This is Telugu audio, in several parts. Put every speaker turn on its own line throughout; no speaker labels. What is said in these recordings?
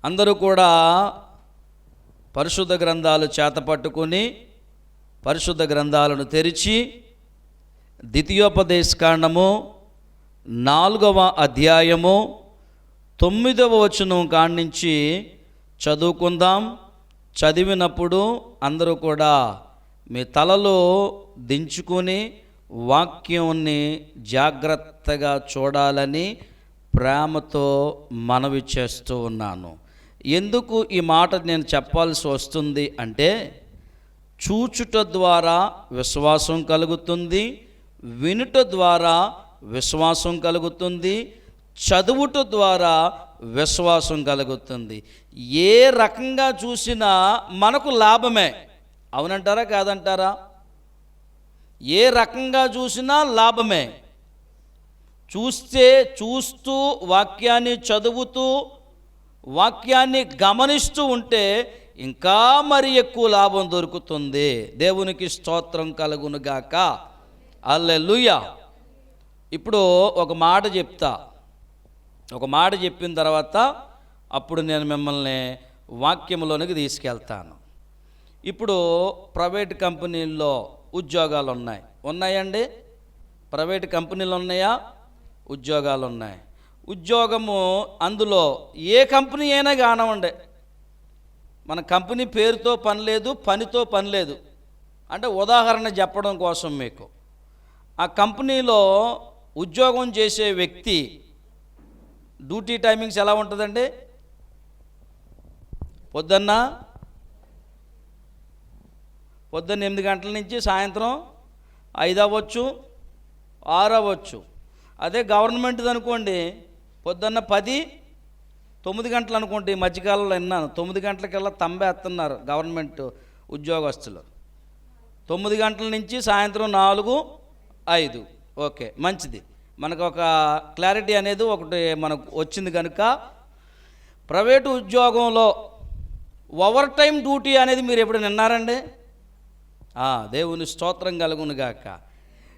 అందరూ కూడా పరిశుద్ధ గ్రంథాలు చేతపట్టుకుని పరిశుద్ధ గ్రంథాలను తెరిచి ద్వితీయోపదేశకాండము 4వ అధ్యాయము 9వ వచనం కాడ్నుంచి చదువుకుందాం. చదివినప్పుడు అందరూ కూడా మీ తలలో దించుకొని వాక్యాన్ని జాగ్రత్తగా చూడాలని ప్రేమతో మనవి చేస్తూ ఉన్నాను. ఎందుకు ఈ మాట నేను చెప్పాల్సి వస్తుంది అంటే, చూచుట ద్వారా విశ్వాసం కలుగుతుంది, వినుట ద్వారా విశ్వాసం కలుగుతుంది, చదువుట ద్వారా విశ్వాసం కలుగుతుంది. ఏ రకంగా చూసినా మనకు లాభమే. అవునంటారా కాదంటారా? ఏ రకంగా చూసినా లాభమే. చూస్తూ వాక్యాన్ని చదువుతూ వాక్యాన్ని గమనిస్తూ ఉంటే ఇంకా మరి ఎక్కువ లాభం దొరుకుతుంది. దేవునికి స్తోత్రం కలుగునుగాక. హల్లెలూయా. ఇప్పుడు ఒక మాట చెప్తా. ఒక మాట చెప్పిన తర్వాత అప్పుడు నేను మిమ్మల్ని వాక్యంలోనికి తీసుకెళ్తాను. ఇప్పుడు ప్రైవేట్ కంపెనీల్లో ఉద్యోగాలు ఉన్నాయండి. ప్రైవేట్ కంపెనీలు ఉన్నాయా? ఉద్యోగాలు ఉన్నాయి. ఉద్యోగము అందులో ఏ కంపెనీ అయినా కానివ్వండి, మన కంపెనీ పేరుతో పని లేదు, పనితో పని లేదు. అంటే ఉదాహరణ చెప్పడం కోసం మీకు, ఆ కంపెనీలో ఉద్యోగం చేసే వ్యక్తి డ్యూటీ టైమింగ్స్ ఎలా ఉంటుందండి? పొద్దున్న 8 గంటల నుంచి సాయంత్రం 5 అవ్వచ్చు, 6 అవ్వచ్చు. అదే గవర్నమెంట్ది అనుకోండి, పొద్దున్న 10, 9 గంటలు అనుకోండి. ఈ మధ్యకాలంలో విన్నాను 9 గంటలకల్లా తంబేస్తున్నారు గవర్నమెంట్ ఉద్యోగస్తులు. 9 గంటల నుంచి సాయంత్రం 4, 5. ఓకే, మంచిది. మనకు ఒక క్లారిటీ అనేది ఒకటి మనకు వచ్చింది కనుక, ప్రైవేటు ఉద్యోగంలో ఓవర్ టైం డ్యూటీ అనేది మీరు ఎప్పుడు విన్నారండి? దేవుని స్తోత్రం కలుగునుగాక.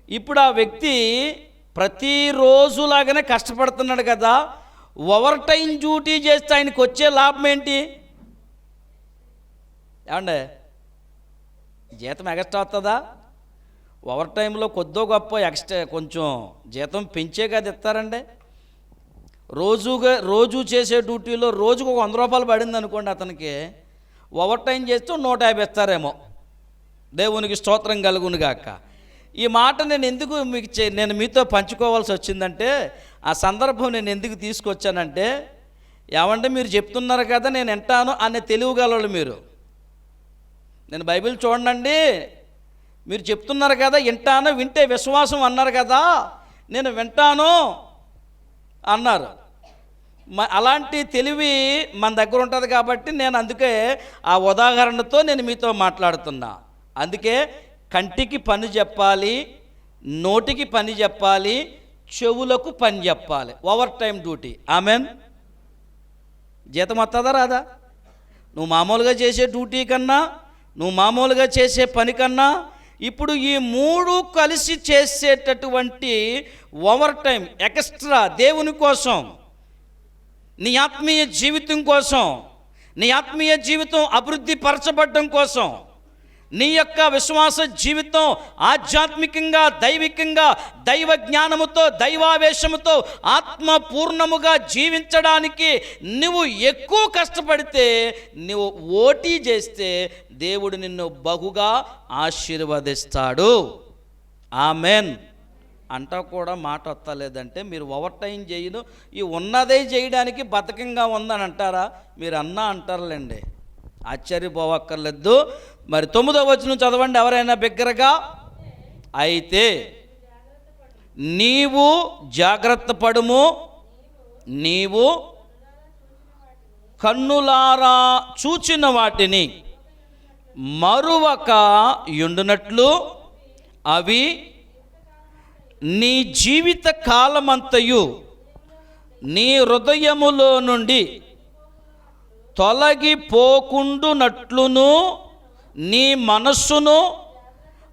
ఇప్పుడు ఆ వ్యక్తి ప్రతిరోజులాగానే కష్టపడుతున్నాడు కదా, ఓవర్ టైం డ్యూటీ చేస్తే ఆయనకు వచ్చే లాభం ఏంటి? ఏమండే, జీతం ఎక్స్ట్రా వస్తుందా? ఓవర్ టైంలో కొద్దో గొప్ప ఎక్స్ట్రా కొంచెం జీతం పెంచే కదా ఇస్తారండి. రోజు చేసే డ్యూటీలో రోజుకు ఒక 100 రూపాయలు పడింది అనుకోండి, అతనికి ఓవర్ టైం చేస్తే 150 ఇస్తారేమో. దేవునికి స్తోత్రం కలుగునుగాక. ఈ మాట నేను మీతో పంచుకోవాల్సి వచ్చిందంటే, ఆ సందర్భం నేను ఎందుకు తీసుకొచ్చానంటే, ఏమంటే మీరు చెప్తున్నారు కదా నేను వింటాను అనే తెలివిగలవాళ్ళు మీరు. నేను బైబిల్ చూడండి, మీరు చెప్తున్నారు కదా వింటాను, వింటే విశ్వాసం అన్నారు కదా, నేను వింటాను అన్నారు. అలాంటి తెలివి మన దగ్గర ఉంటుంది కాబట్టి నేను అందుకే ఆ ఉదాహరణతో నేను మీతో మాట్లాడుతున్నా. అందుకే కంటికి పని చెప్పాలి, నోటికి పని చెప్పాలి, చెవులకు పని చెప్పాలి. Over time duty. ఆమెన్. జీతం వస్తుందా రాదా? నువ్వు మామూలుగా చేసే డ్యూటీ కన్నా, నువ్వు మామూలుగా చేసే పని కన్నా ఇప్పుడు ఈ 3 కలిసి చేసేటటువంటి ఓవర్ టైం ఎక్స్ట్రా దేవుని కోసం, నీ ఆత్మీయ జీవితం కోసం, నీ ఆత్మీయ జీవితం అభివృద్ధి పరచబడడం కోసం, నీ యొక్క విశ్వాస జీవితం ఆధ్యాత్మికంగా, దైవికంగా, దైవ జ్ఞానముతో, దైవావేశముతో ఆత్మపూర్ణముగా జీవించడానికి నువ్వు ఎక్కువ కష్టపడితే, నువ్వు ఓటీ చేస్తే దేవుడు నిన్ను బహుగా ఆశీర్వదిస్తాడు. ఆమెన్. అంటా కూడా మాట వస్తలేదంటే మీరు ఓవర్ టైం చేయను, ఈ ఉన్నదే చేయడానికి బద్ధకంగా ఉందని అంటారా? మీరు అంటారులేండి, ఆశ్చర్యపోవక్కర్లేదు. మరి 9వ వచనం చదవండి ఎవరైనా బిగ్గరగా. అయితే నీవు జాగ్రత్త పడుము, నీవు కన్నులారా చూచిన వాటిని మరువక యుండునట్లు అవి నీ జీవిత కాలమంతయు నీ హృదయములో నుండి తొలగిపోకుండునట్లును నీ మనస్సును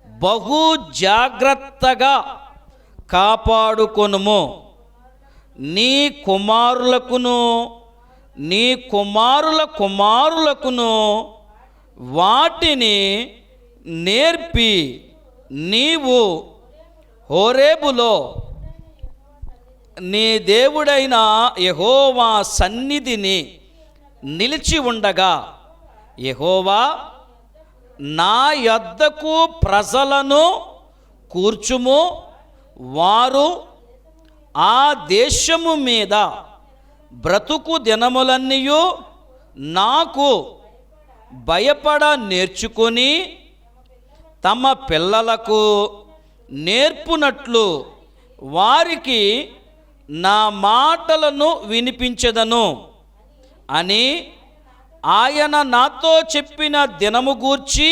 బహు జాగ్రత్తగా కాపాడుకొనుము. నీ కుమారులకును నీ కుమారుల కుమారులకును వాటిని నేర్పి నీవు హోరేబులో నీ దేవుడైన యెహోవా సన్నిధిని నిలిచి ఉండగా, యెహోవా నా యొద్దకు ప్రజలను కూర్చుము, వారు ఆ దేశము మీద బ్రతుకు దినములన్నీయు నాకు భయపడ నేర్చుకొని తమ పిల్లలకు నేర్పునట్లు వారికి నా మాటలను వినిపించెదను అని ఆయన నాతో చెప్పిన దినము గూర్చి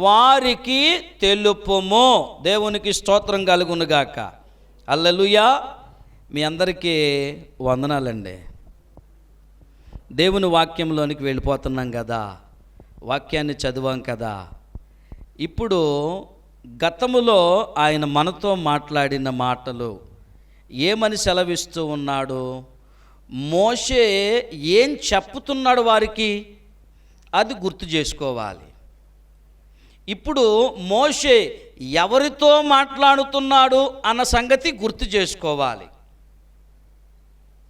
వారికి తెలుపుము. దేవునికి స్తోత్రం కలుగునుగాక. హల్లెలూయా. మీ అందరికీ వందనాలండి. దేవుని వాక్యంలోనికి వెళ్ళిపోతున్నాం కదా, వాక్యాన్ని చదివాం కదా. ఇప్పుడు గతములో ఆయన మనతో మాట్లాడిన మాటలు ఏమని సెలవిస్తూ ఉన్నాడు, మోషే ఏం చెప్పుతున్నాడు వారికి, అది గుర్తు చేసుకోవాలి. ఇప్పుడు మోషే ఎవరితో మాట్లాడుతున్నాడు అన్న సంగతి గుర్తు చేసుకోవాలి.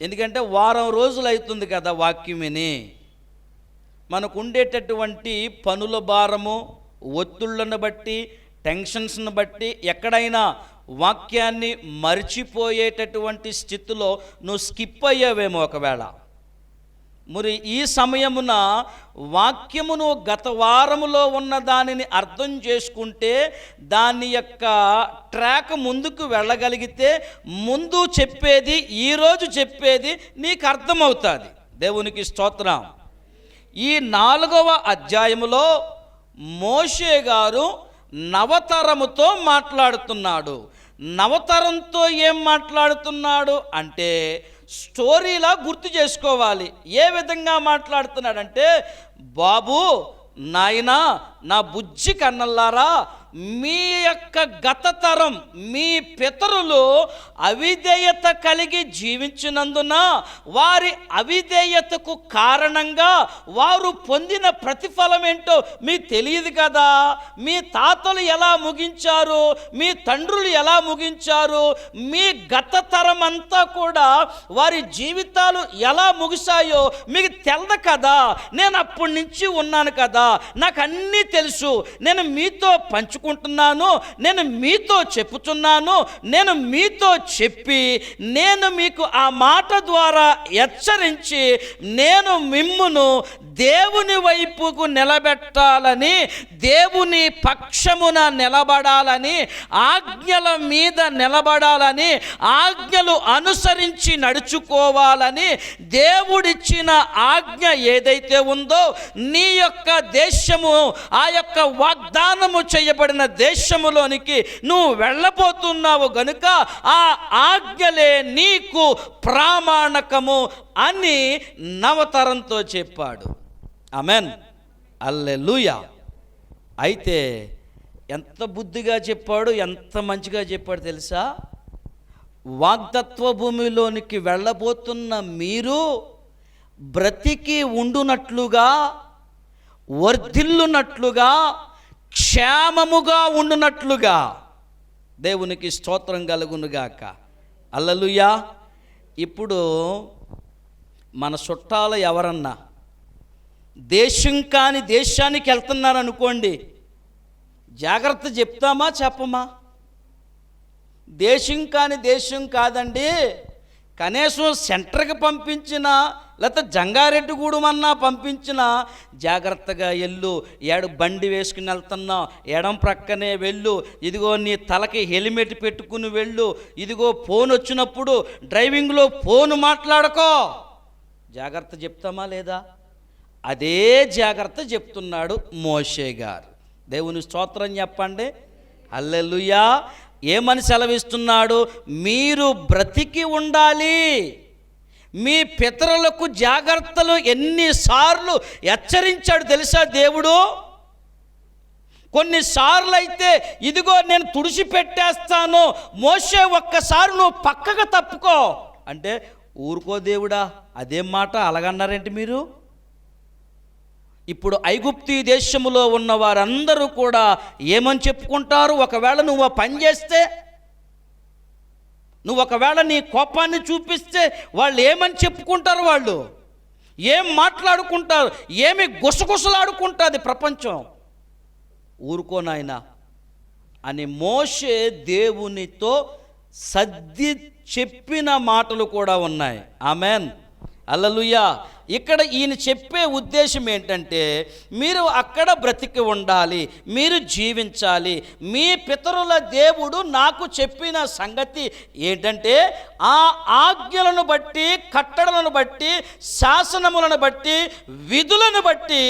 ఎందుకంటే వారం రోజులు అవుతుంది కదా వాక్యం విని. మనకు ఉండేటటువంటి పనుల భారము, ఒత్తిళ్లను బట్టి, టెన్షన్స్ను బట్టి ఎక్కడైనా వాక్యాన్ని మర్చిపోయేటటువంటి స్థితిలో నువ్వు స్కిప్ అయ్యావేమో ఒకవేళ. మరి ఈ సమయమున వాక్యమును గత వారములో ఉన్న దానిని అర్థం చేసుకుంటే, దాని యొక్క ట్రాక్ ముందుకు వెళ్ళగలిగితే, ముందు చెప్పేది ఈరోజు చెప్పేది నీకు అర్థమవుతుంది. దేవునికి స్తోత్రం. ఈ 4వ అధ్యాయములో మోషే గారు నవతరముతో మాట్లాడుతున్నాడు. నవతరంతో ఏం మాట్లాడుతున్నాడు అంటే స్టోరీలా గుర్తు చేసుకోవాలి. ఏ విధంగా మాట్లాడుతున్నాడంటే, బాబు నాయనా నా బుజ్జి కన్నల్లారా, మీ యొక్క గత తరం, మీ పితరులు అవిధేయత కలిగి జీవించినందున వారి అవిధేయతకు కారణంగా వారు పొందిన ప్రతిఫలం ఏంటో మీకు తెలియదు కదా. మీ తాతలు ఎలా ముగించారు, మీ తండ్రులు ఎలా ముగించారు, మీ గత తరం అంతా కూడా వారి జీవితాలు ఎలా ముగిశాయో మీకు తెలదు కదా. నేను అప్పటి నుంచి ఉన్నాను కదా, నాకు అన్నీ తెలుసు. నేను మీతో పంచుకుంటున్నాను, నేను మీతో చెప్పుతున్నాను. నేను మీతో చెప్పి నేను మీకు ఆ మాట ద్వారా హెచ్చరించి నేను మిమ్మును దేవుని వైపుకు నిలబెట్టాలని, దేవుని పక్షమున నిలబడాలని, ఆజ్ఞల మీద నిలబడాలని, ఆజ్ఞలు అనుసరించి నడుచుకోవాలని దేవుడిచ్చిన ఆజ్ఞ ఏదైతే ఉందో, నీ యొక్క దేశము, ఆ యొక్క వాగ్దానము చేయబడిన దేశములోనికి నువ్వు వెళ్ళబోతున్నావు గనుక ఆ ఆజ్ఞలే నీకు ప్రామాణకము అని నవతరంతో చెప్పాడు. ఆమెన్. హల్లెలూయా. అయితే ఎంత బుద్ధిగా చెప్పాడు, ఎంత మంచిగా చెప్పాడు తెలుసా? వాగ్దత్వ భూమిలోనికి వెళ్ళబోతున్న మీరు బ్రతికి ఉండునట్లుగా, వర్ధిల్లునట్లుగా, క్షేమముగా ఉండునట్లుగా. దేవునికి స్తోత్రం కలుగునుగాక. హల్లెలూయా. ఇప్పుడు మన చుట్టాలు ఎవరన్నా దేశం కాని దేశానికి వెళ్తున్నారనుకోండి, జాగ్రత్త చెప్తామా చెప్పమా? దేశం కాని దేశం కాదండి, కనీసం సెంటర్కి పంపించిన, లేకపోతే జంగారెడ్డిగూడెమన్నా పంపించిన, జాగ్రత్తగా వెళ్ళు, ఏడు బండి వేసుకుని వెళ్తున్నావు, ఎడం ప్రక్కనే వెళ్ళు, ఇదిగో నీ తలకి హెల్మెట్ పెట్టుకుని వెళ్ళు, ఇదిగో ఫోన్ వచ్చినప్పుడు డ్రైవింగ్లో ఫోన్ మాట్లాడుకో. జాగ్రత్త చెప్తామా లేదా? అదే జాగ్రత్త చెప్తున్నాడు మోషే గారు. దేవుని స్తోత్రం చెప్పండి. హల్లెలూయా. ఏమని సెలవిస్తున్నాడు? మీరు బ్రతికి ఉండాలి. మీ పితరులకు జాగ్రత్తలు ఎన్నిసార్లు హెచ్చరించాడు తెలుసా దేవుడు? కొన్నిసార్లు అయితే ఇదిగో నేను తుడిచిపెట్టేస్తాను, మోషే ఒక్కసారి నువ్వు పక్కకు తప్పుకో అంటే ఊరుకో దేవుడా, అదేం మాట అలాగన్నారేంటి మీరు? ఇప్పుడు ఐగుప్తు దేశములో ఉన్న వారందరూ కూడా ఏమని చెప్పుకుంటారు? ఒకవేళ నువ్వు ఆ పని చేస్తే, నువ్వు ఒకవేళ నీ కోపాన్ని చూపిస్తే వాళ్ళు ఏమని చెప్పుకుంటారు? వాళ్ళు ఏం మాట్లాడుకుంటారు? ఏమి గుసగుసలాడుకుంటుంది ప్రపంచం? ఊరుకో నాయనా అని మోషే దేవునితో సర్ది చెప్పిన మాటలు కూడా ఉన్నాయి. ఆమెన్, హల్లెలూయా. ఇక్కడ ఈయన చెప్పే ఉద్దేశం ఏంటంటే, మీరు అక్కడ బ్రతికి ఉండాలి, మీరు జీవించాలి. మీ పితరుల దేవుడు నాకు చెప్పిన సంగతి ఏంటంటే, ఆ ఆజ్ఞలను బట్టి, కట్టడలను బట్టి, శాసనములను బట్టి, విధులను బట్టి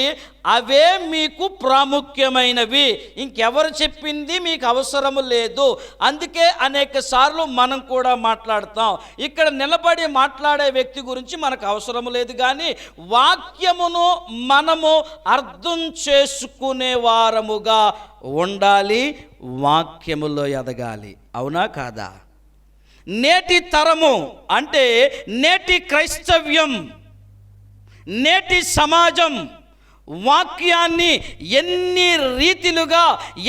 అవే మీకు ప్రాముఖ్యమైనవి. ఇంకెవరు చెప్పింది మీకు అవసరము లేదు. అందుకే అనేక సార్లు మనం కూడా మాట్లాడతాం. ఇక్కడ నిలబడి మాట్లాడే వ్యక్తి గురించి మనకు అవసరము లేదు, కానీ వాక్యమును మనము అర్థం చేసుకునే వారముగా ఉండాలి, వాక్యములో ఎదగాలి. అవునా కాదా? నేటి తరము అంటే నేటి క్రైస్తవ్యం, నేటి సమాజం వాక్యాన్ని ఎన్ని రీతిలుగా,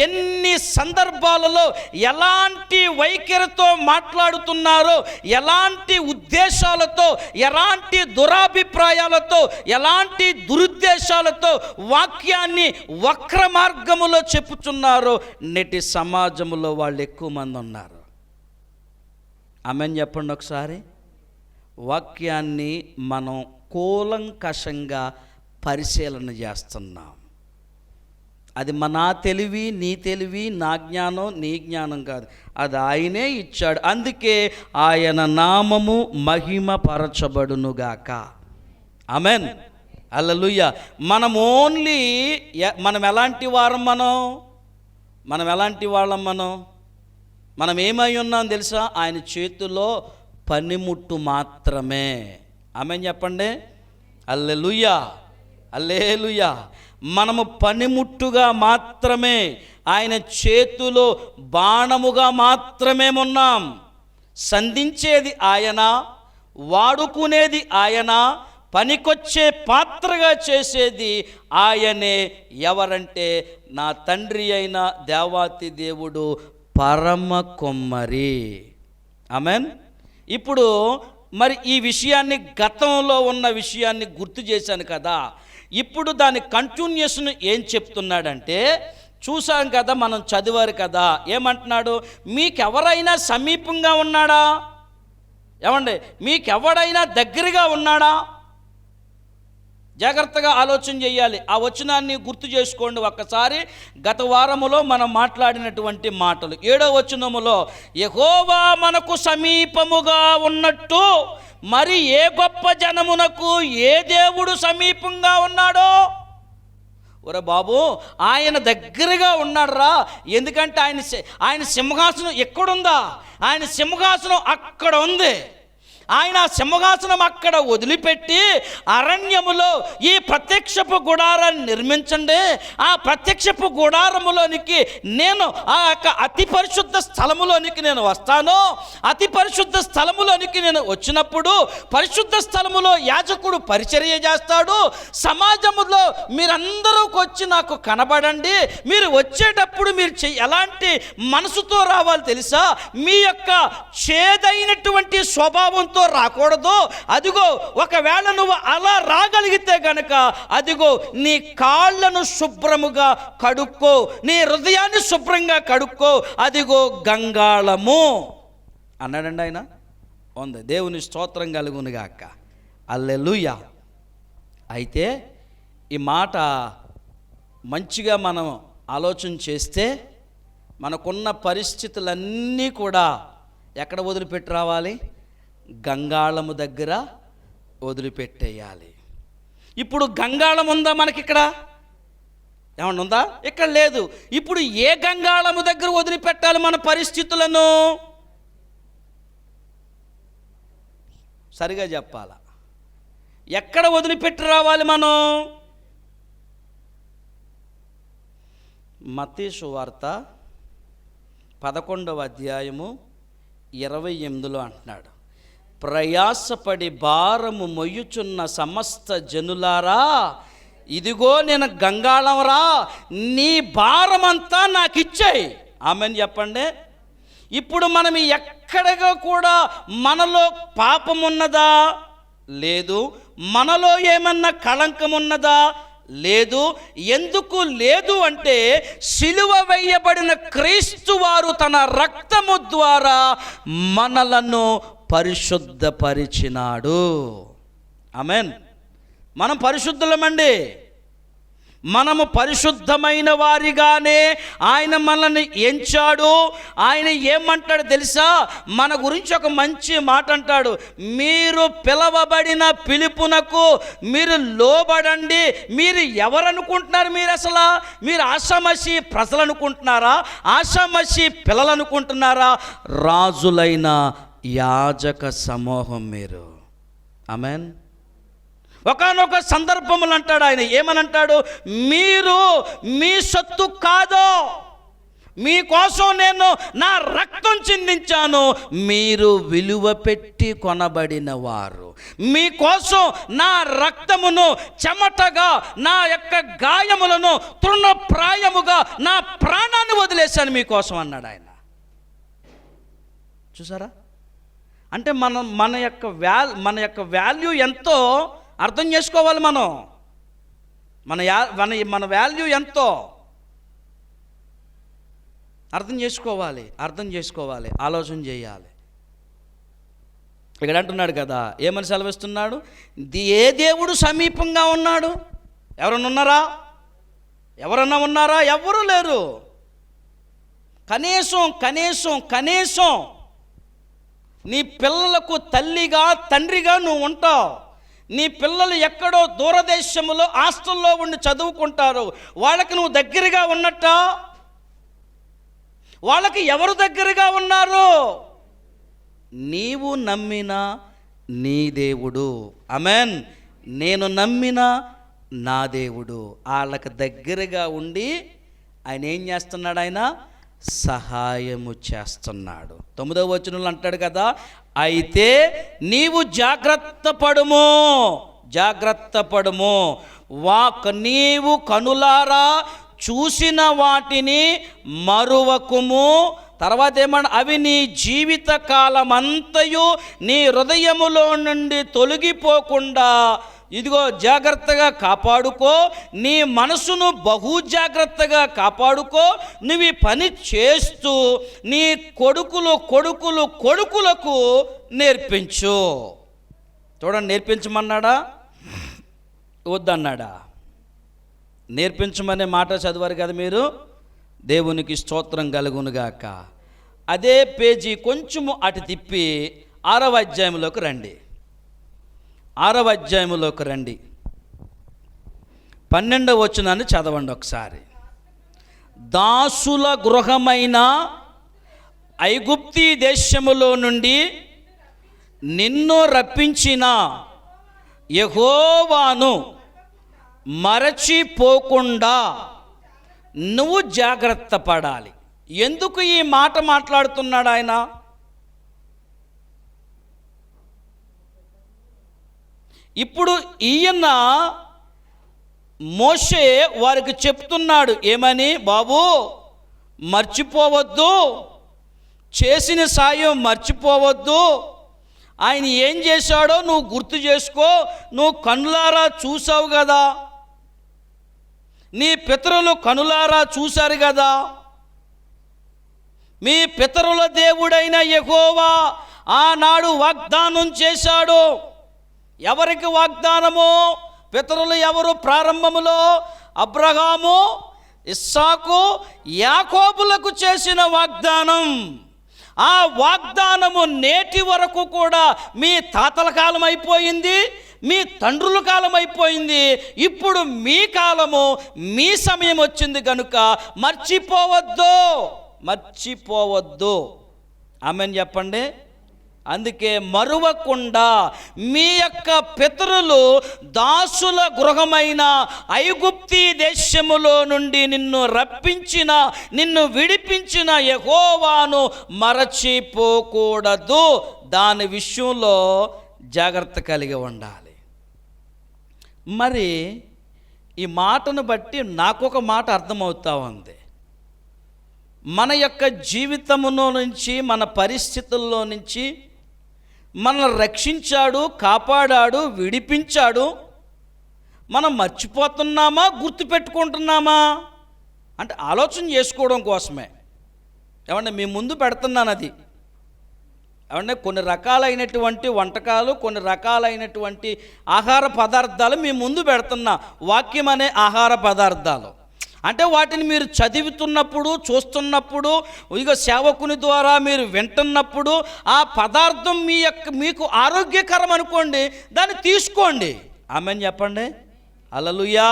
ఎన్ని సందర్భాలలో, ఎలాంటి వైఖరితో మాట్లాడుతున్నారో, ఎలాంటి ఉద్దేశాలతో, ఎలాంటి దురాభిప్రాయాలతో, ఎలాంటి దురుద్దేశాలతో వాక్యాన్ని వక్ర మార్గములో చెప్పుచున్నారో నేటి సమాజంలో వాళ్ళు ఎక్కువ మంది ఉన్నారు. ఆమెన్ చెప్పండి ఒకసారి. వాక్యాన్ని మనం కూలంకషంగా పరిశీలన చేస్తున్నాం. అది నా తెలివి, నీ తెలివి, నా జ్ఞానం, నీ జ్ఞానం కాదు, అది ఆయనే ఇచ్చాడు. అందుకే ఆయన నామము మహిమ పరచబడునుగాక. ఆమెన్, హల్లెలూయా. మనం ఓన్లీ మనం ఎలాంటి వారం? మనం ఎలాంటి వాళ్ళం? మనం ఏమై ఉన్నాం తెలుసా? ఆయన చేతిలో పనిముట్టు మాత్రమే. ఆమెన్ చెప్పండి. హల్లెలూయా, హల్లెలూయా. మనము పనిముట్టుగా మాత్రమే, ఆయన చేతిలో బాణముగా మాత్రమే ఉన్నాం. సంధించేది ఆయన, వాడుకునేది ఆయన, పనికొచ్చే పాత్రగా చేసేది ఆయనే. ఎవరంటే నా తండ్రి అయిన దేవాతి దేవుడు పరమ కొమ్మరి. ఆమెన్. ఇప్పుడు మరి ఈ విషయాన్ని, గతంలో ఉన్న విషయాన్ని గుర్తు చేశాను కదా, ఇప్పుడు దాని కంటిన్యూషన్ ఏం చెప్తున్నాడంటే, చూసాం కదా, మనం చదివారు కదా, ఏమంటున్నాడు? మీకెవరైనా సమీపంగా ఉన్నాడా? ఏమండి, మీకెవడైనా దగ్గరగా ఉన్నాడా? జాగ్రత్తగా ఆలోచన చేయాలి. ఆ వచనాన్ని గుర్తు చేసుకోండి ఒక్కసారి. గత వారములో మనం మాట్లాడినటువంటి మాటలు 7వ వచనములో, యెహోవా మనకు సమీపముగా ఉన్నట్టు మరి ఏ గొప్ప జనమునకు ఏ దేవుడు సమీపంగా ఉన్నాడో. ఒరే బాబు, ఆయన దగ్గరగా ఉన్నాడురా. ఎందుకంటే ఆయన సింహాసనం ఎక్కడుందా? ఆయన సింహాసనం అక్కడ ఉంది. ఆయన సింహాసనం అక్కడ వదిలిపెట్టి అరణ్యములో ఈ ప్రత్యక్షపు గుడారాన్ని నిర్మించండి. ఆ ప్రత్యక్షపు గుడారములోనికి నేను, ఆ యొక్క అతి పరిశుద్ధ స్థలములోనికి నేను వస్తాను. అతి పరిశుద్ధ స్థలములోనికి నేను వచ్చినప్పుడు పరిశుద్ధ స్థలములో యాజకుడు పరిచర్య చేస్తాడు. సమాజములో మీరందరూ వచ్చి నాకు కనబడండి. మీరు వచ్చేటప్పుడు మీరు ఎలాంటి మనసుతో రావాలి తెలుసా? మీ యొక్క చేదైనటువంటి స్వభావంతో రాకూడదు. అదిగో, ఒకవేళ నువ్వు అలా రాగలిగితే గనక, అదిగో నీ కాళ్ళను శుభ్రముగా కడుక్కో, నీ హృదయాన్ని శుభ్రంగా కడుక్కో, అదిగో గంగాళము అన్నాడండి ఆయన. ఉంది. దేవుని స్తోత్రం కలుగునుగాక. హల్లెలూయా. అయితే ఈ మాట మంచిగా మనం ఆలోచన చేస్తే, మనకున్న పరిస్థితులన్నీ కూడా ఎక్కడ వదిలిపెట్టి రావాలి? గంగాళము దగ్గర వదిలిపెట్టేయాలి. ఇప్పుడు గంగాళం ఉందా మనకి ఇక్కడ? ఏమన్నా ఉందా? ఇక్కడ లేదు. ఇప్పుడు ఏ గంగాళము దగ్గర వదిలిపెట్టాలి మన పరిస్థితులను? సరిగా చెప్పాలా? ఎక్కడ వదిలిపెట్టి రావాలి మనం? మత్తయి సువార్త 11వ అధ్యాయము 28లో అంటున్నాడు, ప్రయాసపడి భారము మొయ్యుచున్న సమస్త జనులారా, ఇదిగో నేను గంగాళంరా, నీ భారమంతా నాకు ఇచ్చేయి. ఆమెను చెప్పండి. ఇప్పుడు మనం ఎక్కడగా కూడా మనలో పాపం ఉన్నదా? లేదు. మనలో ఏమన్నా కళంకం ఉన్నదా? లేదు. ఎందుకు లేదు అంటే, సిలువ వేయబడిన క్రీస్తు వారు తన రక్తము ద్వారా మనలను పరిశుద్ధపరిచినాడు. ఆమేన్. మనం పరిశుద్ధులమండి. మనము పరిశుద్ధమైన వారిగానే ఆయన మనల్ని ఎంచాడు. ఆయన ఏమంటాడు తెలుసా? మన గురించి ఒక మంచి మాట అంటాడు. మీరు పిలవబడిన పిలుపునకు మీరు లోబడండి. మీరు ఎవరనుకుంటున్నారు? మీరు ఆషామషీ ప్రజలు అనుకుంటున్నారా? ఆషామషీ పిల్లలు అనుకుంటున్నారా? రాజులైన యాజక సమూహం మీరు. ఆమేన్. ఒకానొక సందర్భములు అంటాడు ఆయన, ఏమనంటాడు? మీరు మీ సొత్తు కాదు, మీకోసం నేను నా రక్తం చిందించాను, మీరు విలువ పెట్టి కొనబడిన వారు, మీకోసం నా రక్తమును చెమటగా, నా యొక్క గాయములను తృణప్రాయముగా నా ప్రాణాన్ని వదిలేశాను మీకోసం అన్నాడు ఆయన. చూసారా? అంటే మన యొక్క వాల్యూ ఎంతో అర్థం చేసుకోవాలి. మన వాల్యూ ఎంతో అర్థం చేసుకోవాలి, ఆలోచన చేయాలి. ఇక్కడ అంటున్నాడు కదా, ఏమని సెలవిస్తున్నాడు? ఏ దేవుడు సమీపంగా ఉన్నాడు? ఎవరన్నా ఉన్నారా? ఎవరు లేరు. కనీసం నీ పిల్లలకు తల్లిగా తండ్రిగా నువ్వు ఉంటావు. నీ పిల్లలు ఎక్కడో దూరదేశములో హాస్టల్లో ఉండి చదువుకుంటారు. వాళ్ళకి నువ్వు దగ్గరగా ఉన్నట్టా? వాళ్ళకి ఎవరు దగ్గరగా ఉన్నారు? నీవు నమ్మిన నీ దేవుడు. ఆమేన్. నేను నమ్మిన నా దేవుడు వాళ్ళకి దగ్గరగా ఉండి ఆయన ఏం చేస్తున్నాడు? ఆయన సహాయము చేస్తున్నాడు. 9వ వచనంలో అంటాడు కదా, అయితే నీవు జాగ్రత్త పడుము, నీవు కనులారా చూసిన వాటిని మరువకుము. తర్వాత ఏమన్నా, అవి నీ జీవిత కాలమంతయు నీ హృదయములో నుండి తొలగిపోకుండా ఇదిగో జాగ్రత్తగా కాపాడుకో. నీ మనసును బహు జాగ్రత్తగా కాపాడుకో. నువ్వు ఈ పని చేస్తూ నీ కొడుకులకు నేర్పించు. చూడండి, నేర్పించమన్నాడా? వద్దన్నాడా? నేర్పించమనే మాట చదివారు కదా మీరు. దేవునికి స్తోత్రం కలుగునుగాక. అదే పేజీ కొంచెము అటు తిప్పి 6వ అధ్యాయంలోకి రండి. 6వ అధ్యాయంలోకి రండి. 12వ వచనాన్ని చదవండి ఒకసారి. దాసుల గృహమైన ఐగుప్తీ దేశములో నుండి నిన్ను రప్పించిన యెహోవాను మరచిపోకుండా నువ్వు జాగ్రత్త పడాలి. ఎందుకు ఈ మాట మాట్లాడుతున్నాడు ఆయన? ఇప్పుడు ఈయన మోషే వారికి చెప్తున్నాడు ఏమని? బాబు మర్చిపోవద్దు, చేసిన సాయం మర్చిపోవద్దు. ఆయన ఏం చేశాడో నువ్వు గుర్తు చేసుకో. నువ్వు కనులారా చూసావు కదా, నీ పితరులు కనులారా చూశారు కదా. మీ పితరుల దేవుడైన యెహోవా ఆనాడు వాగ్దానం చేశాడు. ఎవరికి వాగ్దానము? పితరులు ఎవరు? ప్రారంభములో అబ్రహాము, ఇస్సాకు, యాకోబులకు చేసిన వాగ్దానం. ఆ వాగ్దానము నేటి వరకు కూడా మీ తాతల కాలం అయిపోయింది, మీ తండ్రుల కాలం అయిపోయింది. ఇప్పుడు మీ కాలము, మీ సమయం వచ్చింది కనుక మర్చిపోవద్దు. ఆమెన్ చెప్పండి. అందుకే మరువకుండా మీ యొక్క పితరులు దాసుల గృహమైన ఐగుప్తీ దేశములో నుండి నిన్ను రప్పించిన, నిన్ను విడిపించిన యెహోవాను మరచిపోకూడదు. దాని విషయంలో జాగ్రత్త కలిగి ఉండాలి. మరి ఈ మాటను బట్టి నాకొక మాట అర్థమవుతా ఉంది. మన యొక్క జీవితములో నుంచి, మన పరిస్థితుల్లో నుంచి మనల్ని రక్షించాడు, కాపాడాడు, విడిపించాడు. మనం మర్చిపోతున్నామా, గుర్తుపెట్టుకుంటున్నామా అంటే ఆలోచన చేసుకోవడం కోసమే. ఏమంటే మీ ముందు పెడుతున్నాను అది. ఏమంటే కొన్ని రకాలైనటువంటి వంటకాలు, కొన్ని రకాలైనటువంటి ఆహార పదార్థాలు మీ ముందు పెడుతున్నా. వాక్యం అనే ఆహార పదార్థాలు అంటే వాటిని మీరు చదువుతున్నప్పుడు, చూస్తున్నప్పుడు, ఇక సేవకుని ద్వారా మీరు వింటున్నప్పుడు ఆ పదార్థం మీకు ఆరోగ్యకరం అనుకోండి, దాన్ని తీసుకోండి. ఆమేన్ చెప్పండి. హల్లెలూయా.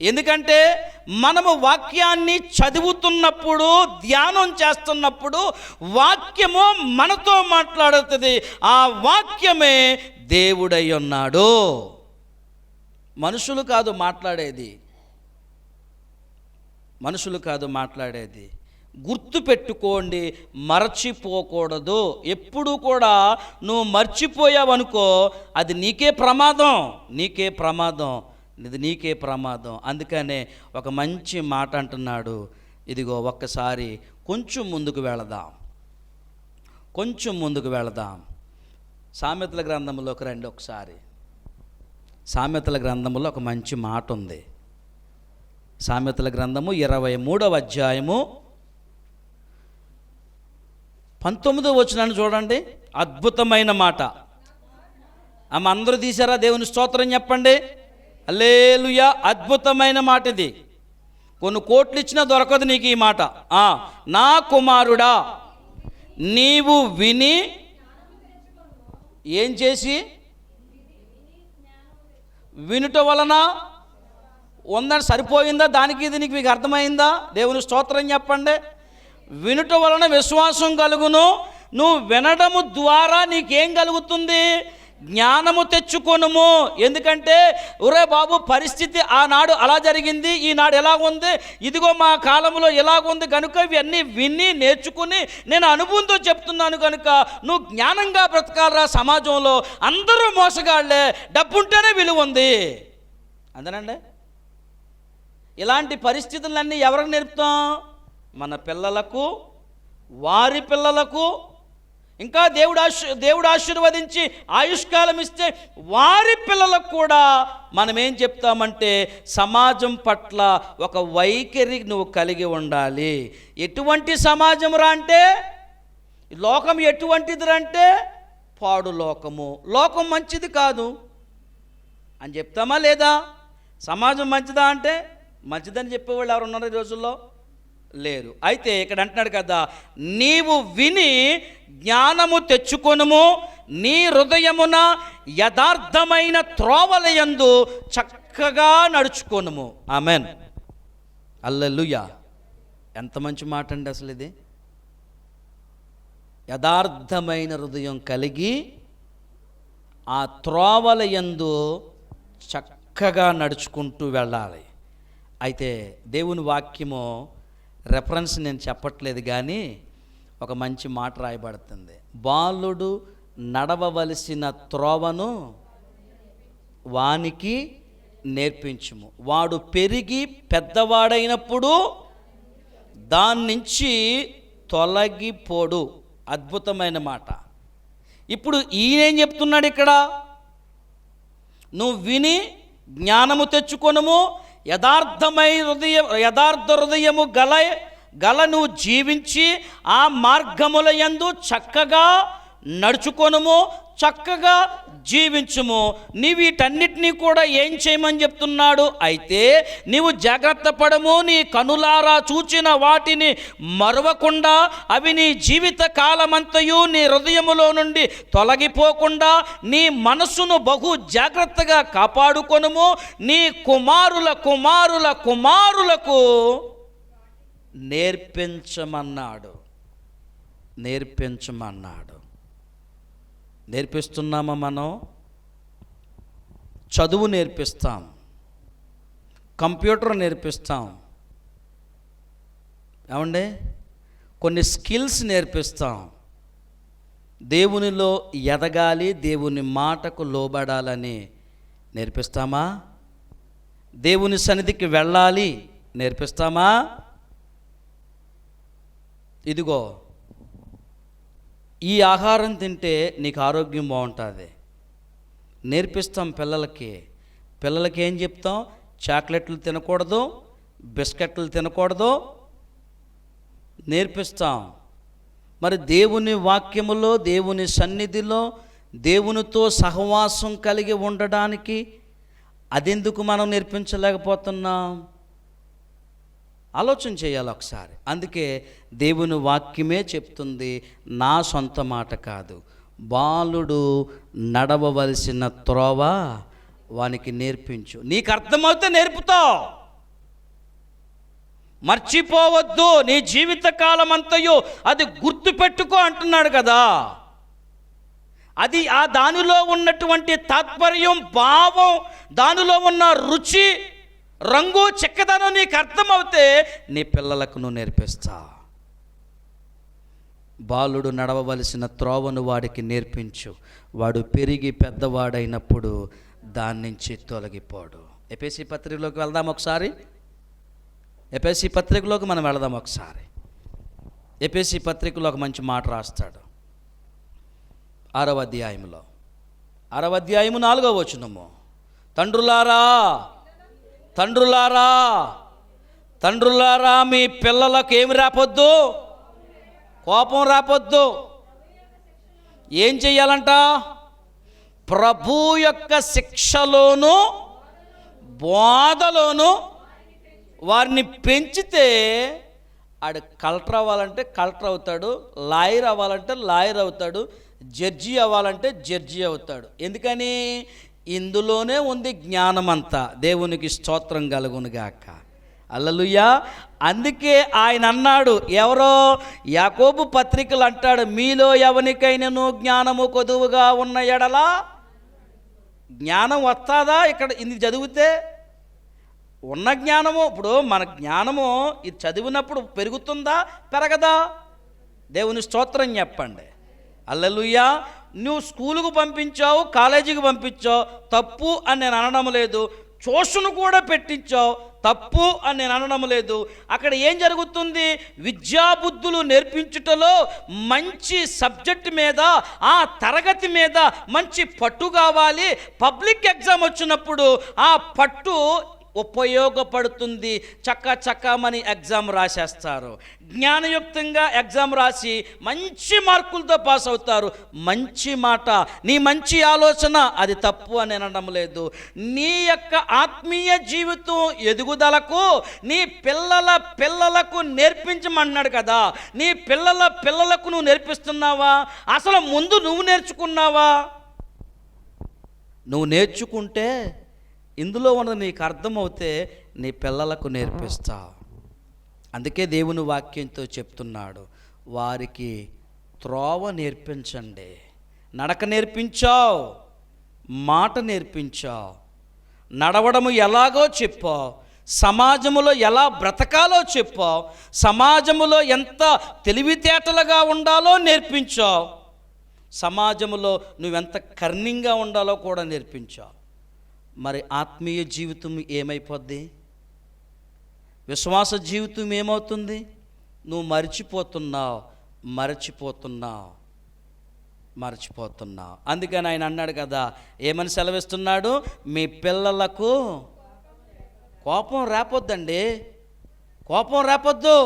ఎందుకంటే మనము వాక్యాన్ని చదువుతున్నప్పుడు, ధ్యానం చేస్తున్నప్పుడు వాక్యము మనతో మాట్లాడుతుంది. ఆ వాక్యమే దేవుడై ఉన్నాడు. మనుషులు కాదు మాట్లాడేది, మనుషులు కాదు మాట్లాడేది. గుర్తు పెట్టుకోండి, మర్చిపోకూడదు. ఎప్పుడు కూడా నువ్వు మర్చిపోయావనుకో అది నీకే ప్రమాదం, నీకే ప్రమాదం, ఇది నీకే ప్రమాదం. అందుకనే ఒక మంచి మాట అంటున్నాడు. ఇదిగో ఒక్కసారి కొంచెం ముందుకు వెళదాం, కొంచెం ముందుకు వెళదాం. సామెతల గ్రంథంలోకి రండి ఒకసారి. సామెతల గ్రంథంలో ఒక మంచి మాట ఉంది. సామెతల గ్రంథము 23వ అధ్యాయము 19వ వచనాన్ని చూడండి. అద్భుతమైన మాట. ఆమె అందరూ తీశారా? దేవుని స్తోత్రం చెప్పండి. హల్లెలూయా. అద్భుతమైన మాట ఇది. కొన్ని కోట్లు ఇచ్చినా దొరకదు నీకు ఈ మాట. నా కుమారుడా, నీవు విని ఏం చేసి, వినుట వలన ఉందని సరిపోయిందా? దానికి ఇది నీకు మీకు అర్థమైందా? దేవుని స్తోత్రం చెప్పండి. వినుట వలన విశ్వాసం కలుగును. నువ్వు వినడము ద్వారా నీకేం కలుగుతుంది? జ్ఞానము తెచ్చుకొనుము. ఎందుకంటే ఒరే బాబు, పరిస్థితి ఆనాడు అలా జరిగింది, ఈనాడు ఎలా ఉంది, ఇదిగో మా కాలంలో ఎలాగుంది కనుక ఇవన్నీ విని నేర్చుకుని నేను అనుభవంతో చెప్తున్నాను కనుక నువ్వు జ్ఞానంగా బ్రతకాలరా. సమాజంలో అందరూ మోసగాళ్లే, డబ్బుంటేనే విలువ ఉంది. అంతేనండి. ఇలాంటి పరిస్థితులన్నీ ఎవరికి నేర్పుతాం? మన పిల్లలకు, వారి పిల్లలకు, ఇంకా దేవుడు ఆశీర్వదించి ఆయుష్కాలం ఇస్తే వారి పిల్లలకు కూడా మనం ఏం చెప్తామంటే సమాజం పట్ల ఒక వైఖరి నువ్వు కలిగి ఉండాలి. ఎటువంటి సమాజం రా అంటే, లోకం ఎటువంటిది అంటే పాడు లోకము, లోకం మంచిది కాదు అని చెప్తామా లేదా? సమాజం మంచిదా అంటే మంచిదని చెప్పేవాళ్ళు ఎవరు ఉన్నారు ఈ రోజుల్లో? లేరు. అయితే ఇక్కడ అంటున్నాడు కదా, నీవు విని జ్ఞానము తెచ్చుకొనుము, నీ హృదయమున యథార్థమైన త్రోవలయందు చక్కగా నడుచుకొనుము. ఆమెన్. హల్లెలూయా. ఎంత మంచి మాట అండి అసలు ఇది. యథార్థమైన హృదయం కలిగి ఆ త్రోవలయందు చక్కగా నడుచుకుంటూ వెళ్ళాలి. అయితే దేవుని వాక్యము రెఫరెన్స్ నేను చెప్పట్లేదు, కానీ ఒక మంచి మాట రాయబడుతుంది. బాలుడు నడవవలసిన త్రోవను వానికి నేర్పించుము, వాడు పెరిగి పెద్దవాడైనప్పుడు దాని నుంచి తొలగిపోడు. అద్భుతమైన మాట. ఇప్పుడు ఈయనేం చెప్తున్నాడు ఇక్కడ? నువ్వు విని జ్ఞానము తెచ్చుకొనుము, యథార్థ హృదయము గల నువ్వు జీవించి ఆ మార్గముల యందు చక్కగా నడుచుకొనుము, చక్కగా జీవించుము. నీ వీటన్నిటినీ కూడా ఏం చేయమని చెప్తున్నాడు? అయితే నీవు జాగ్రత్త పడము, నీ కనులారా చూచిన వాటిని మరవకుండా, అవి నీ జీవిత కాలమంతయు నీ హృదయములో నుండి తొలగిపోకుండా నీ మనసును బహు జాగ్రత్తగా కాపాడుకొనుము. నీ కుమారులకు నేర్పించమన్నాడు. నేర్పిస్తున్నామా? మనం చదువు నేర్పిస్తాం, కంప్యూటర్ నేర్పిస్తాం, ఏమండి, కొన్ని స్కిల్స్ నేర్పిస్తాం. దేవునిలో ఎదగాలి, దేవుని మాటకు లోబడాలని నేర్పిస్తామా? దేవుని సన్నిధికి వెళ్ళాలి నేర్పిస్తామా? ఇదిగో ఈ ఆహారం తింటే నీకు ఆరోగ్యం బాగుంటుంది నేర్పిస్తాం పిల్లలకి. పిల్లలకి ఏం చెప్తాం? చాక్లెట్లు తినకూడదు, బిస్కెట్లు తినకూడదు నేర్పిస్తాం. మరి దేవుని వాక్యములో, దేవుని సన్నిధిలో దేవునితో సహవాసం కలిగి ఉండడానికి అదెందుకు మనం నేర్పించలేకపోతున్నాం? ఆలోచన చేయాలి ఒకసారి. అందుకే దేవుని వాక్యమే చెప్తుంది, నా సొంత మాట కాదు, బాలుడు నడవవలసిన త్రోవ వానికి నేర్పించు. నీకు అర్థమవుతే నేర్పుతావు, మర్చిపోవద్దు. నీ జీవితకాలం అంతయు అది గుర్తుపెట్టుకో అంటున్నాడు కదా. అది ఆ దానిలో ఉన్నటువంటి తాత్పర్యం, భావం, దానిలో ఉన్న రుచి, రంగు, చెక్కదనం నీకు అర్థమవుతే నీ పిల్లలకు నువ్వు నేర్పిస్తా. బాలుడు నడవవలసిన త్రోవను వాడికి నేర్పించు, వాడు పెరిగి పెద్దవాడైనప్పుడు దాని నుంచి తొలగిపోడు. ఎఫెసీ పత్రికలోకి వెళ్దాం ఒకసారి. ఎఫెసీ పత్రికలోకి మనం వెళదాం ఒకసారి. ఎఫెసీ పత్రికలో ఒక మంచి మాట రాస్తాడు. 6వ అధ్యాయంలో 6వ అధ్యాయము 4వ వచనము, తండ్రులారా తండ్రులారా తండ్రులారా మీ పిల్లలకు ఏమి రాపొద్దు? కోపం రాపొద్దు. ఏం చెయ్యాలంట? ప్రభు యొక్క శిక్షలోను బోధలోను వారిని పెంచితే ఆడు కలెక్టర్ అవ్వాలంటే కలెక్టర్ అవుతాడు, లాయర్ అవ్వాలంటే లాయర్ అవుతాడు, జడ్జి అవ్వాలంటే జడ్జి అవుతాడు. ఎందుకని? ఇందులోనే ఉంది జ్ఞానమంతా. దేవునికి స్తోత్రం కలుగునుగాక. హల్లెలూయా. అందుకే ఆయన అన్నాడు, ఎవరో యాకోబు పత్రికలు అంటాడు, మీలో ఎవనికైనాను జ్ఞానము కొదువుగా ఉన్న ఎడలా. జ్ఞానం వస్తుందా? ఇక్కడ ఇది చదివితే ఉన్న జ్ఞానము, ఇప్పుడు మన జ్ఞానము ఇది చదివినప్పుడు పెరుగుతుందా పెరగదా? దేవుని స్తోత్రం చెప్పండి. హల్లెలూయా. నువ్వు స్కూలుకు పంపించావు, కాలేజీకి పంపించావు, తప్పు అని నేను అనడం లేదు. ట్యూషన్ కూడా పెట్టించావు, తప్పు అని నేను అనడం లేదు. అక్కడ ఏం జరుగుతుంది? విద్యాబుద్ధులు నేర్పించుటలో మంచి సబ్జెక్ట్ మీద, ఆ తరగతి మీద మంచి పట్టు కావాలి. పబ్లిక్ ఎగ్జామ్ వచ్చినప్పుడు ఆ పట్టు ఉపయోగపడుతుంది. చక్కమని ఎగ్జామ్ రాసేస్తారు, జ్ఞానయుక్తంగా ఎగ్జామ్ రాసి మంచి మార్కులతో పాస్ అవుతారు. మంచి మాట, నీ మంచి ఆలోచన, అది తప్పు అని అనడం లేదు. నీ యొక్క ఆత్మీయ జీవితం ఎదుగుదలకు నీ పిల్లలకు నేర్పించమన్నాడు కదా. నీ పిల్లలకు నువ్వు నేర్పిస్తున్నావా? అసలు ముందు నువ్వు నేర్చుకున్నావా? నువ్వు నేర్చుకుంటే, ఇందులో ఉన్నది నీకు అర్థమవుతే నీ పిల్లలకు నేర్పిస్తావు. అందుకే దేవుని వాక్యంతో చెప్తున్నాడు, వారికి త్రోవ నేర్పించండి. నడక నేర్పించావు, మాట నేర్పించావు, నడవడము ఎలాగో చెప్పావు, సమాజములో ఎలా బ్రతకాలో చెప్పావు, సమాజములో ఎంత తెలివితేటలుగా ఉండాలో నేర్పించావు, సమాజంలో నువ్వెంత కర్ణింగా ఉండాలో కూడా నేర్పించావు. మరి ఆత్మీయ జీవితం ఏమైపోద్ది? విశ్వాస జీవితం ఏమవుతుంది? నువ్వు మర్చిపోతున్నావు. అందుకని ఆయన అన్నాడు కదా, ఏమని సెలవిస్తున్నాడు? మీ పిల్లలకు కోపం రాపొద్దండి, కోపం రాపొద్దు.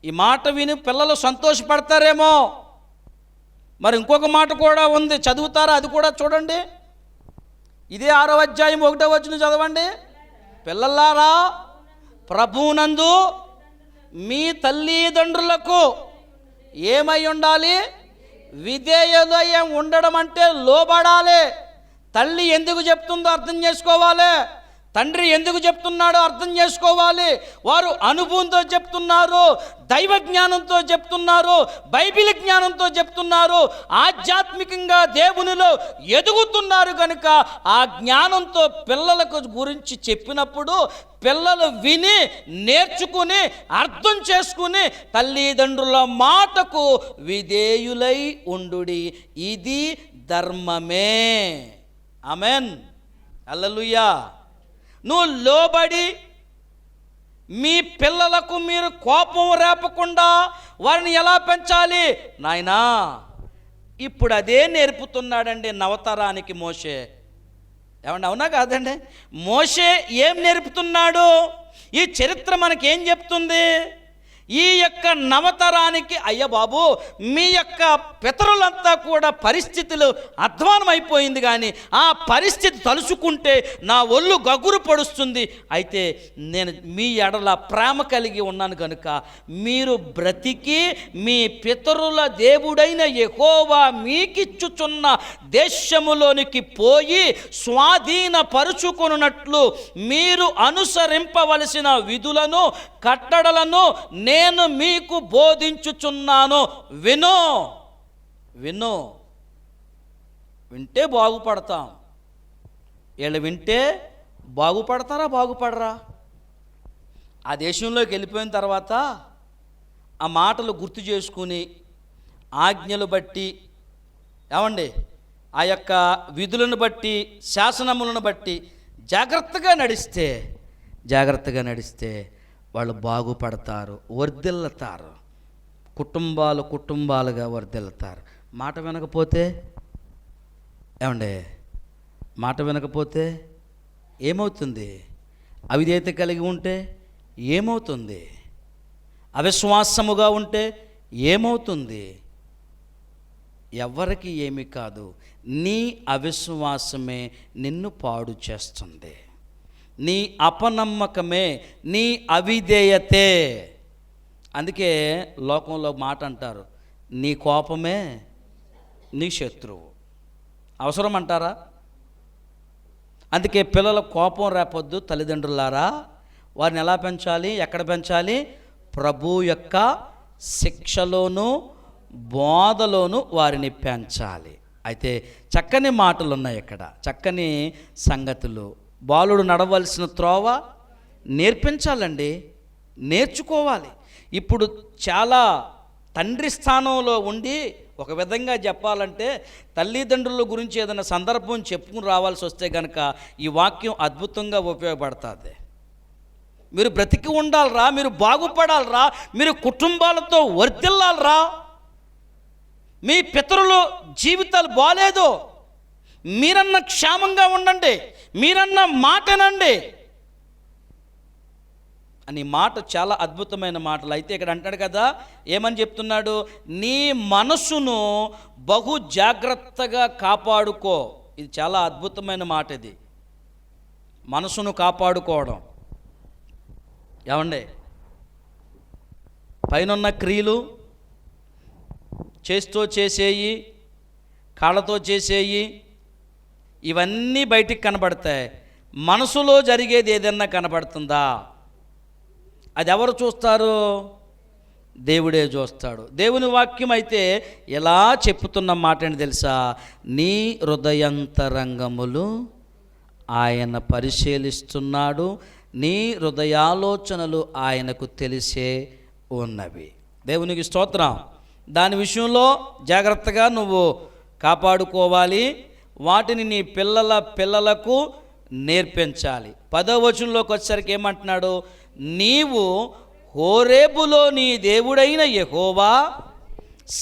ఈ మాట విని పిల్లలు సంతోషపడతారేమో. మరి ఇంకొక మాట కూడా ఉంది, చదువుతారా? అది కూడా చూడండి. ఇదే 6వ అధ్యాయం 1వ వచనం చదవండి. పిల్లలారా, ప్రభువునందు మీ తల్లిదండ్రులకు ఏమై ఉండాలి? విధేయులై ఉండడం అంటే లోబడాలి. తల్లి ఎందుకు చెప్తుందో అర్థం చేసుకోవాలి. తండ్రి ఎందుకు చెప్తున్నాడో అర్థం చేసుకోవాలి. వారు అనుభవంతో చెప్తున్నారు, దైవ జ్ఞానంతో చెప్తున్నారు, బైబిల్ జ్ఞానంతో చెప్తున్నారు, ఆధ్యాత్మికంగా దేవునిలో ఎదుగుతున్నారు. కనుక ఆ జ్ఞానంతో పిల్లలకు గురించి చెప్పినప్పుడు పిల్లలు విని నేర్చుకుని అర్థం చేసుకుని తల్లిదండ్రుల మాటకు విధేయులై ఉండుడి, ఇది ధర్మమే. ఆమెన్, హల్లెలూయా. నువ్వు లోబడి మీ పిల్లలకు మీరు కోపం రేపకుండా వారిని ఎలా పెంచాలి నాయనా, ఇప్పుడు అదే నేర్పుతున్నాడండి నవతరానికి మోషే. ఏమండి, అవునా కాదండి? మోషే ఏం నేర్పుతున్నాడు? ఈ చరిత్ర మనకేం చెప్తుంది? ఈ యొక్క నవతరానికి అయ్య బాబు, మీ యొక్క పితరులంతా కూడా పరిస్థితులు అధ్వానం అయిపోయింది, కానీ ఆ పరిస్థితి తలుచుకుంటే నా ఒళ్ళు గగురు పడుస్తుంది. అయితే నేను మీ ఎడల ప్రేమ కలిగి ఉన్నాను కనుక మీరు బ్రతికి మీ పితరుల దేవుడైన యెహోవా మీకిచ్చుచున్న దేశములోనికి పోయి స్వాధీనపరుచుకొనున్నట్లు మీరు అనుసరింపవలసిన విధులను కట్టడలను నేను మీకు బోధించుచున్నాను. విను, విను. వింటే బాగుపడతాం. వీళ్ళు వింటే బాగుపడతారా, బాగుపడరా? ఆ దేశంలోకి వెళ్ళిపోయిన తర్వాత ఆ మాటలు గుర్తు చేసుకుని ఆజ్ఞలు బట్టి, ఏమండి, ఆ యొక్క విధులను బట్టి శాసనములను బట్టి జాగ్రత్తగా నడిస్తే వాళ్ళు బాగుపడతారు, వర్ధిల్లుతారు, కుటుంబాలుగా వర్ధిల్లుతారు. మాట వినకపోతే, ఏమండి, మాట వినకపోతే ఏమవుతుంది? అవిధేయత కలిగి ఉంటే ఏమవుతుంది? అవిశ్వాసముగా ఉంటే ఏమవుతుంది? ఎవరికి ఏమి కాదు, నీ అవిశ్వాసమే నిన్ను పాడు చేస్తుంది. నీ అపనమ్మకమే, నీ అవిధేయతే. అందుకే లోకంలో మాట అంటారు, నీ కోపమే నీ శత్రువు. అవసరం అంటారా? అందుకే పిల్లల కోపం రేపొద్దు. తల్లిదండ్రులారా, వారిని ఎలా పెంచాలి, ఎక్కడ పెంచాలి? ప్రభు యొక్క శిక్షలోను బోధలోను వారిని పెంచాలి. అయితే చక్కని మాటలు ఉన్నాయి ఇక్కడ, చక్కని సంగతులు. బాలుడు నడవలసిన త్రోవ నేర్పించాలండి, నేర్చుకోవాలి. ఇప్పుడు చాలా తండ్రి స్థానంలో ఉండి, ఒక విధంగా చెప్పాలంటే తల్లిదండ్రుల గురించి ఏదైనా సందర్భం చెప్పుకుని రావాల్సి వస్తే కనుక ఈ వాక్యం అద్భుతంగా ఉపయోగపడుతుంది. మీరు బ్రతికి ఉండాలరా, మీరు బాగుపడాలరా, మీరు కుటుంబాలతో వర్ధిల్లాలరా. మీ పితరులు జీవితాలు బాలేదు, మీరన్న క్షేమంగా ఉండండి, మీరన్న మాటనండి అని మాట చాలా అద్భుతమైన మాటలు. అయితే ఇక్కడ అంటాడు కదా, ఏమని చెప్తున్నాడు? నీ మనసును బహు జాగ్రత్తగా కాపాడుకో. ఇది చాలా అద్భుతమైన మాట. ఇది మనసును కాపాడుకోవడం. ఏమండి, పైనున్న క్రియలు చేసేయి, కాళ్ళతో చేసేయి, ఇవన్నీ బయటికి కనబడతాయి. మనసులో జరిగేది ఏదన్నా కనబడుతుందా? అది ఎవరు చూస్తారు? దేవుడే చూస్తాడు. దేవుని వాక్యం అయితే ఎలా చెప్పుతున్న మాట ఏంటి తెలుసా? నీ హృదయంతరంగములు ఆయన పరిశీలిస్తున్నాడు, నీ హృదయాలోచనలు ఆయనకు తెలిసే ఉన్నవి. దేవునికి స్తోత్రం. దాని విషయంలో జాగ్రత్తగా నువ్వు కాపాడుకోవాలి. వాటిని నీ పిల్లలకు నేర్పించాలి. 10వ వచనంలోకి వచ్చేసరికి ఏమంటున్నాడు? నీవు హోరేబులో నీ దేవుడైన యెహోవా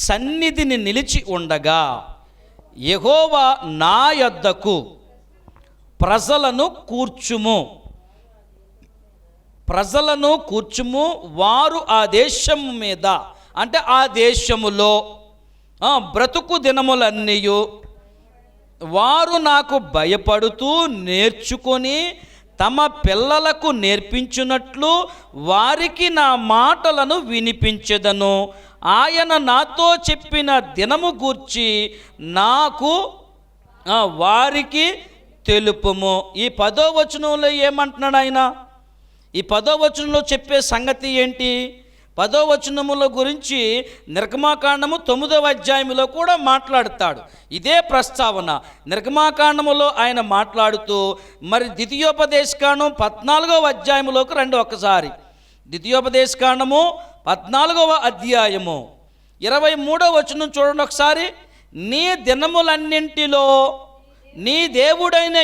సన్నిధిని నిలిచి ఉండగా యెహోవా నా యొద్దకు ప్రజలను కూర్చుము, వారు ఆ దేశము మీద, అంటే ఆ దేశములో బ్రతుకు దినములన్నీయు వారు నాకు భయపడుతూ నేర్చుకొని తమ పిల్లలకు నేర్పించున్నట్లు వారికి నా మాటలను వినిపించెదను. ఆయన నాతో చెప్పిన దినము గూర్చి నాకు వారికి తెలుపుము. ఈ 10వ వచనంలో ఏమంటున్నాడు ఆయన? ఈ 10వ వచనంలో చెప్పే సంగతి ఏంటి? 10వ వచనముల గురించి నిర్గమాకాండము 9వ అధ్యాయంలో కూడా మాట్లాడుతాడు. ఇదే ప్రస్తావన నిర్గమాకాండములో ఆయన మాట్లాడుతూ, మరి ద్వితీయోపదేశకాండం 14వ అధ్యాయంలోకి రండి ఒకసారి. ద్వితీయోపదేశకాండము 14వ అధ్యాయము 23వ వచనం చూడండి ఒకసారి. నీ దినములన్నింటిలో నీ దేవుడైన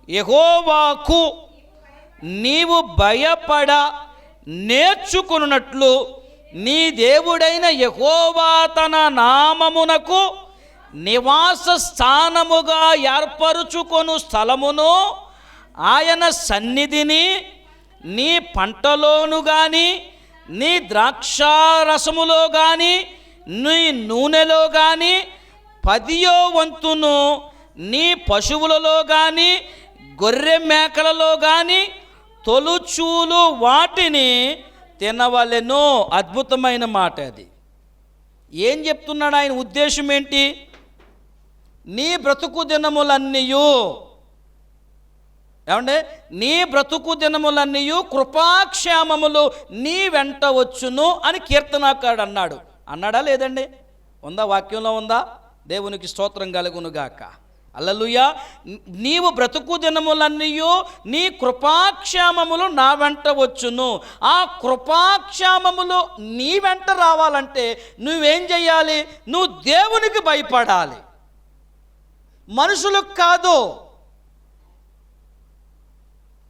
యెహోవాకు నీవు భయపడ నేర్చుకున్నట్లు నీ దేవుడైన యెహోవా తన నామమునకు నివాస స్థానముగా ఏర్పరుచుకొను స్థలమును, ఆయన సన్నిధిని నీ పంటలోను కానీ, నీ ద్రాక్షారసములో కానీ, నీ నూనెలో కానీ 10వ వంతును నీ పశువులలో కానీ, గొర్రె మేకలలో కానీ తొలుచూలు వాటిని తినవలెను. అద్భుతమైన మాట అది. ఏం చెప్తున్నాడు ఆయన? ఉద్దేశం ఏంటి? నీ బ్రతుకు దినములన్నీయు, ఏమంటే నీ బ్రతుకు దినములన్నీయు కృపాక్షేమములు నీ వెంట వచ్చును అని కీర్తనాకారుడు అన్నాడు. అన్నాడా లేదండి? ఉందా? వాక్యంలో ఉందా? దేవునికి స్తోత్రం కలుగునుగాక. హల్లెలూయా. నీవు బ్రతుకు దినములన్నీయు నీ కృపాక్షేమములు నా వెంట వచ్చును. ఆ కృపాక్షేమములు నీ వెంట రావాలంటే నువ్వేం చేయాలి? నువ్వు దేవునికి భయపడాలి, మనుషులకు కాదు.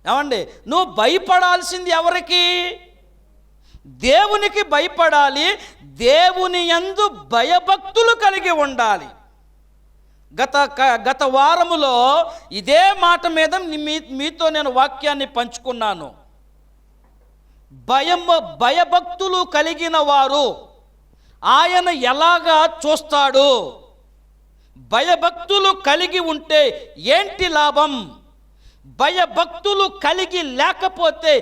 ఏమండి? నువ్వు భయపడాల్సింది ఎవరికి? దేవునికి భయపడాలి. దేవుని యందు భయభక్తులు కలిగి ఉండాలి. గత వారములో ఇదే మాట మీద మీతో నేను వాక్యాన్ని పంచుకున్నాను. భయభక్తులు కలిగిన వారు ఆయన ఎలాగా చూస్తాడు? భయభక్తులు కలిగి ఉంటే ఏంటి లాభం? భయభక్తులు కలిగి లేకపోతే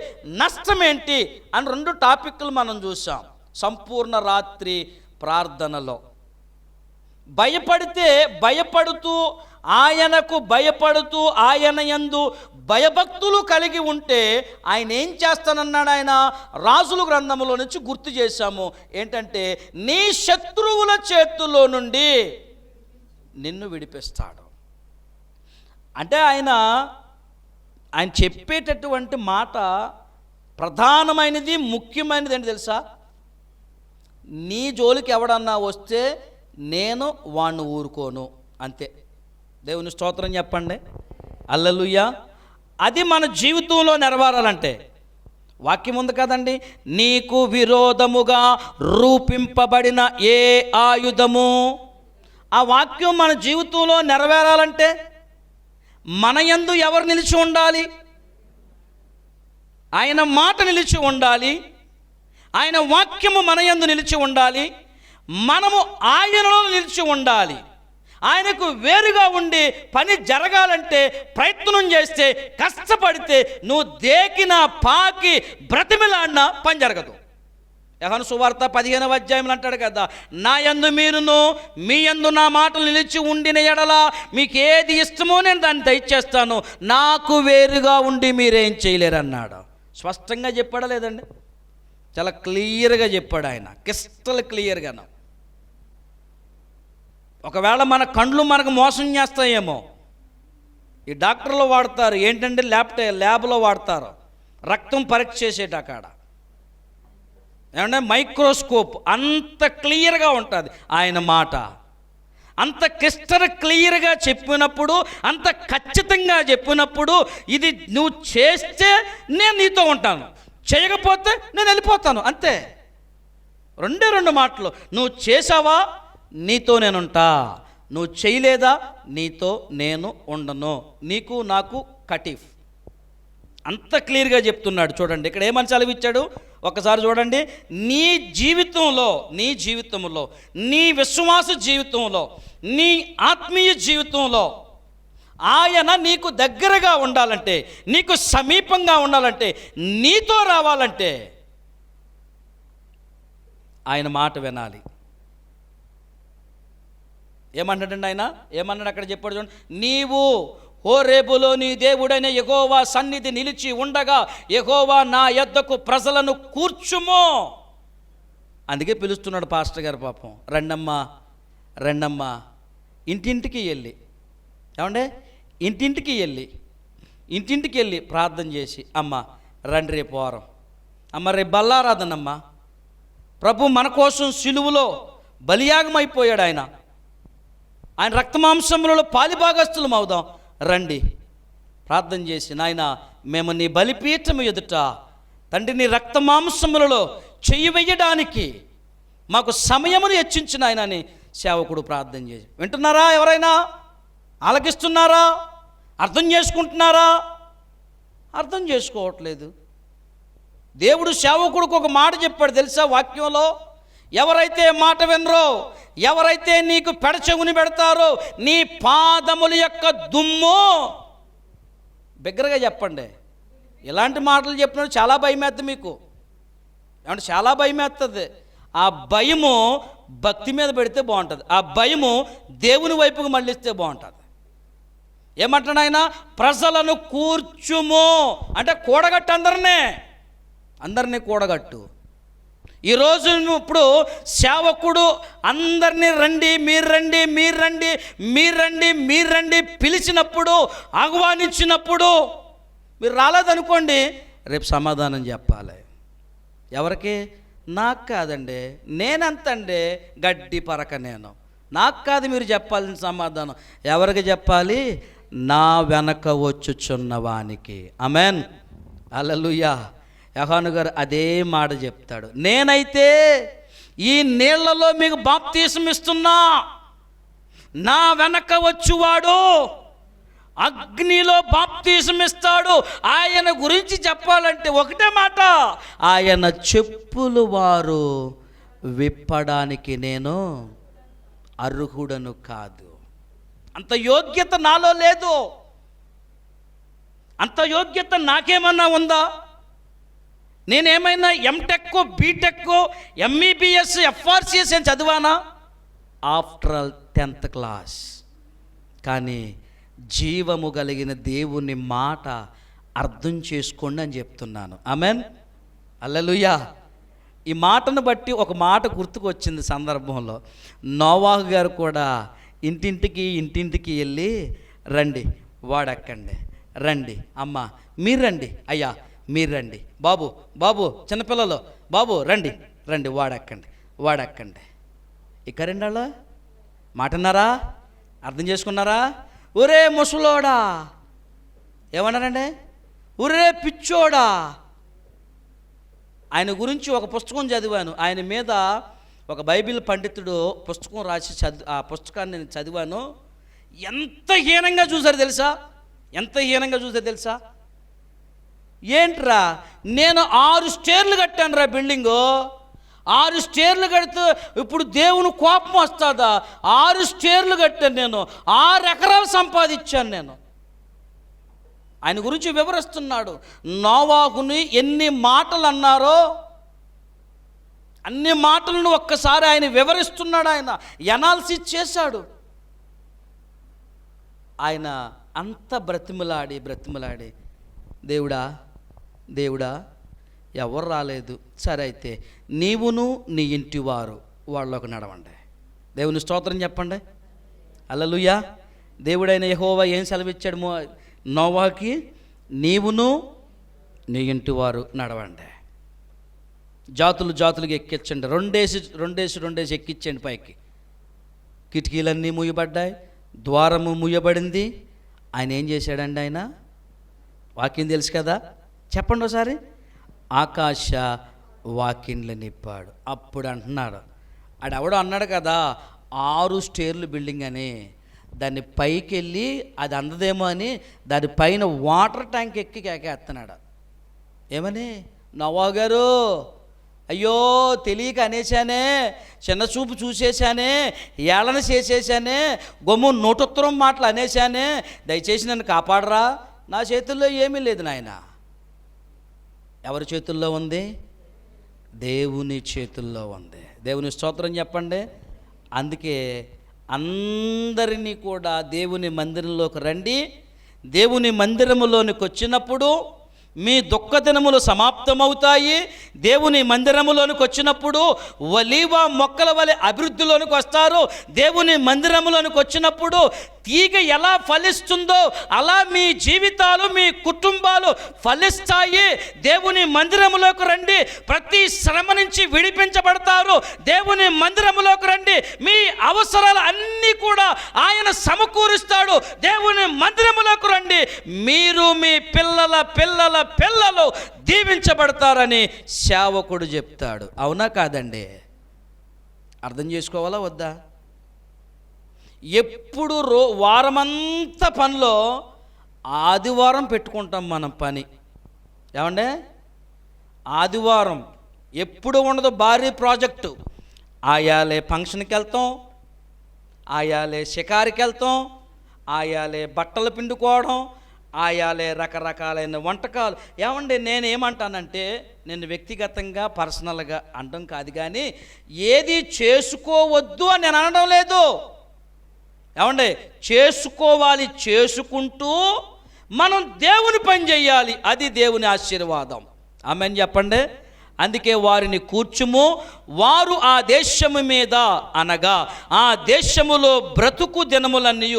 నష్టమేంటి అని 2 టాపిక్లు మనం చూసాం సంపూర్ణ రాత్రి ప్రార్థనలో. భయపడుతూ ఆయనకు భయపడుతూ ఆయన యందు భయభక్తులు కలిగి ఉంటే ఆయన ఏం చేస్తానన్నాడు? ఆయన రాజుల గ్రంథములో నుంచి గుర్తు చేశాము. ఏంటంటే నీ శత్రువుల చేతుల్లో నుండి నిన్ను విడిపిస్తాడు. అంటే ఆయన చెప్పేటటువంటి మాట ప్రధానమైనది, ముఖ్యమైనది ఏంటి తెలుసా? నీ జోలికి ఎవడన్నా వస్తే నేను వాణ్ణి ఊరుకోను, అంతే. దేవుని స్తోత్రం చెప్పండి. హల్లెలూయా. అది మన జీవితంలో నెరవేరాలంటే వాక్యం ఉంది కదండి, నీకు విరోధముగా రూపింపబడిన ఏ ఆయుధము. ఆ వాక్యం మన జీవితంలో నెరవేరాలంటే మన యందు ఎవరు నిలిచి ఉండాలి? ఆయన మాట నిలిచి ఉండాలి. ఆయన వాక్యము మన యందు నిలిచి ఉండాలి. మనము ఆయనలో నిలిచి ఉండాలి. ఆయనకు వేరుగా ఉండి పని జరగాలంటే ప్రయత్నం చేస్తే, కష్టపడితే, నువ్వు దేకిన పాకి బ్రతిమిలాడినా పని జరగదు. యోహాను సువార్త 15వ అధ్యాయంలో అంటాడు కదా, నా యందు మీరును మీ యందు నా మాటలు నిలిచి ఉండిన ఎడల మీకు ఏది ఇష్టమో నేను దాన్ని దయచేస్తాను, నాకు వేరుగా ఉండి మీరేం చేయలేరు అన్నాడు. స్పష్టంగా చెప్పాడా లేదండి? చాలా క్లియర్గా చెప్పాడు ఆయన, క్రిస్టల్ క్లియర్గాను. ఒకవేళ మన కండ్లు మనకు మోసం చేస్తాయేమో, ఈ డాక్టర్లు వాడతారు ఏంటంటే ల్యాబ్లో వాడతారు, రక్తం పరీక్ష చేసేట అక్కడ ఏమంటే మైక్రోస్కోప్, అంత క్లియర్గా ఉంటుంది ఆయన మాట. అంత క్లియర్గా చెప్పినప్పుడు, అంత ఖచ్చితంగా చెప్పినప్పుడు, ఇది నువ్వు చేస్తే నేను నీతో ఉంటాను, చేయకపోతే నేను వెళ్ళిపోతాను, అంతే. 2 మాటలు. నువ్వు చేసావా నీతో నేనుంటా, నువ్వు చేయలేదా నీతో నేను ఉండను, నీకు నాకు కటీఫ్. అంత క్లియర్గా చెప్తున్నాడు. చూడండి ఇక్కడ ఏమని సెలవిచ్చాడు ఒకసారి చూడండి. నీ జీవితంలో నీ విశ్వాస జీవితంలో, నీ ఆత్మీయ జీవితంలో ఆయన నీకు దగ్గరగా ఉండాలంటే, నీకు సమీపంగా ఉండాలంటే, నీతో రావాలంటే ఆయన మాట వినాలి. ఏమన్నాడండి ఆయన? ఏమన్నాడు అక్కడ చెప్పాడు చూడండి. నీవు హోరేబులో నీ దేవుడైన యెహోవా సన్నిధి నిలిచి ఉండగా యెహోవా నా యొద్దకు ప్రజలను కూర్చుమో. అందుకే పిలుస్తున్నాడు పాస్టర్ గారు. పాపం రండమ్మా రండమ్మా, ఇంటింటికి వెళ్ళి, ఏమండే ఇంటింటికి వెళ్ళి ప్రార్థన చేసి, అమ్మ రండి రేపు వారం, అమ్మ రేపు బల్లారాధనమ్మా, ప్రభు మన కోసం సిలువలో బలియాగం అయిపోయాడు, ఆయన రక్తమాంసములలో పాలిభాగస్తులం అవుదాం రండి. ప్రార్థన చేసి, నాయన మేము నీ బలిపీఠం ఎదుట తండ్రి నీ రక్తమాంసములలో చెయ్యి వెయ్యడానికి మాకు సమయమును హెచ్చించిన ఆయన అని సేవకుడు ప్రార్థన చేసి. వింటున్నారా? ఎవరైనా ఆలకిస్తున్నారా? అర్థం చేసుకుంటున్నారా? అర్థం చేసుకోవట్లేదు. దేవుడు సేవకుడికి ఒక మాట చెప్పాడు తెలుసా వాక్యంలో, ఎవరైతే మాట వినరో, ఎవరైతే నీకు పెడచెవుని పెడతారో నీ పాదముల యొక్క దుమ్ము, బిగ్గరగా చెప్పండి. ఇలాంటి మాటలు చెప్పినప్పుడు చాలా భయం వేస్తుంది మీకు, ఏమంటే చాలా భయం వేస్తుంది. ఆ భయము భక్తి మీద పెడితే బాగుంటుంది, ఆ భయము దేవుని వైపుకు మళ్ళిస్తే బాగుంటుంది. ఏమంటాడు ఆయన? ప్రజలను కూర్చుము అంటే కూడగట్టు, అందరినీ కూడగట్టు. ఈరోజు ఇప్పుడు సేవకుడు అందరినీ రండి మీరు రండి మీరు రండి మీరు రండి మీరు రండి పిలిచినప్పుడు, ఆహ్వానించినప్పుడు మీరు రాలేదనుకోండి, రేపు సమాధానం చెప్పాలి. ఎవరికి? నాకు కాదండి, నేనంతండి గడ్డి పరక, నాకు కాదు మీరు చెప్పాల్సిన సమాధానం. ఎవరికి చెప్పాలి? నా వెనక వచ్చుచున్నవానికి. ఆమేన్, హల్లెలూయా. యోహాను గారు అదే మాట చెప్తాడు, నేనైతే ఈ నీళ్లలో మీకు బాప్తీసం ఇస్తున్నా, నా వెనక వచ్చువాడు అగ్నిలో బాప్తీసం ఇస్తాడు. ఆయన గురించి చెప్పాలంటే ఒకటే మాట, ఆయన చెప్పులు వారు విప్పడానికి నేను అర్హుడను కాదు. అంత యోగ్యత నాలో లేదు. అంత యోగ్యత నాకేమన్నా ఉందా? నేనేమైనా ఎంటెక్, బీటెక్, ఎంఈబిఎస్, ఎఫ్ఆర్సిఎస్ అని చదివానా? After all 10th class. కానీ జీవము కలిగిన దేవుని మాట అర్థం చేసుకోండి అని చెప్తున్నాను. ఆమేన్, హల్లెలూయా. ఈ మాటను బట్టి ఒక మాట గుర్తుకు వచ్చింది సందర్భంలో. నోవాహు గారు కూడా ఇంటింటికి వెళ్ళి, రండి వాడెక్కండి, రండి అమ్మ మీరు రండి, అయ్యా మీరు రండి, బాబు చిన్నపిల్లలు బాబు రండి వాడెక్కండి. ఇక రెండాళ్ళు మాటన్నారా? అర్థం చేసుకున్నారా? ఒరే ముసలోడా, ఏమన్నారండి? ఒరే పిచ్చోడా. ఆయన గురించి ఒక పుస్తకం చదివాను. ఆయన మీద ఒక బైబిల్ పండితుడు పుస్తకం రాసి ఆ పుస్తకాన్ని నేను చదివాను. ఎంత హీనంగా చూశారు తెలుసా? ఏంట్రా, నేను 6 స్టేర్లు కట్టాను రా బిల్డింగు, 6 స్టేర్లు కడితే ఇప్పుడు దేవుని కోపం వస్తుందా? 6 స్టేర్లు కట్టాను నేను, 6 ఎకరాలు సంపాదించాను నేను. ఆయన గురించి వివరిస్తున్నాడు. నోవాహుని ఎన్ని మాటలు అన్నారో అన్ని మాటలను ఒక్కసారి ఆయన వివరిస్తున్నాడు. ఆయన ఎనాలిసిస్ చేశాడు. ఆయన అంత బ్రతిమలాడి దేవుడా ఎవరు రాలేదు, సరే అయితే నీవును నీ ఇంటి వారు వాళ్ళకు నడవండి. దేవుని స్తోత్రం చెప్పండి, హల్లెలూయా. దేవుడైన యెహోవా ఏం సెలవిచ్చాడు నోవాకి? నీవును నీ ఇంటి వారు నడవండి, జాతులుగా ఎక్కించండి, రెండేసి ఎక్కించండి పైకి. కిటికీలన్నీ మూయబడ్డాయి, ద్వారము మూయబడింది. ఆయన ఏం చేశాడండి? ఆయన వాక్యం తెలుసు కదా, చెప్పండి ఒకసారి. ఆకాశ వాకిన్లు నింపాడు. అప్పుడు అంటున్నాడు, ఆడెవడో అన్నాడు కదా 6 స్టేర్లు బిల్డింగ్ అని, దాన్ని పైకి వెళ్ళి అది అందదేమో అని దానిపైన వాటర్ ట్యాంక్ ఎక్కి కేకేస్తున్నాడు. ఏమని? నోవాహు గారు, అయ్యో తెలియక అనేశానే, చిన్న చూపు చూసేశానే, ఏళన చేసేశానే, గొమ్ము నోటుత్తరం మాటలు అనేశానే, దయచేసి నన్ను కాపాడరా. నా చేతుల్లో ఏమీ లేదు నాయన. ఎవరి చేతుల్లో ఉంది? దేవుని చేతుల్లో ఉంది. దేవుని స్తోత్రం చెప్పండి. అందుకే అందరినీ కూడా దేవుని మందిరంలోకి రండి, దేవుని మందిరములోనికి వచ్చినప్పుడు మీ దుఃఖ దినములు సమాప్తమవుతాయి. దేవుని మందిరములోనికి వచ్చినప్పుడు ఒలీవ మొక్కల వలె అభివృద్ధిలోనికి వస్తారు. దేవుని మందిరములోనికి వచ్చినప్పుడు తీగ ఎలా ఫలిస్తుందో అలా మీ జీవితాలు, మీ కుటుంబాలు ఫలిస్తాయి. దేవుని మందిరములోకి రండి, ప్రతి శ్రమ నుంచి విడిపించబడతారు. దేవుని మందిరములోకి రండి, మీ అవసరాలు అన్నీ కూడా ఆయన సమకూరుస్తాడు. దేవుని మందిరములోకి రండి, మీరు మీ పిల్లల పిల్లల పిల్లలు దీవించబడతారని సేవకుడు చెప్తాడు. అవునా కాదండి? అర్థం చేసుకోవాలా వద్దా? ఎప్పుడు వారమంతా పనిలో ఆదివారం పెట్టుకుంటాం మనం పని. ఏమండే? ఆదివారం ఎప్పుడు ఉండదు, భారీ ప్రాజెక్టు. ఆయాలే ఫంక్షన్కి వెళ్తాం, ఆయాలే షికారుకి వెళ్తాం, ఆయాలే బట్టలు పిండుకోవడం, ఆయాలే రకరకాలైన వంటకాలు. ఏమండి, నేనేమంటానంటే, నేను వ్యక్తిగతంగా పర్సనల్గా అనడం కాదు, కానీ ఏది చేసుకోవద్దు అని నేను అనడం లేదు. ఏమండి, చేసుకోవాలి, చేసుకుంటూ మనం దేవుని పని చేయాలి. అది దేవుని ఆశీర్వాదం. ఆమేన్ చెప్పండి. అందుకే వారిని కూర్చుము, వారు ఆ దేశము మీద, అనగా ఆ దేశములో బ్రతుకు దినములన్నీ,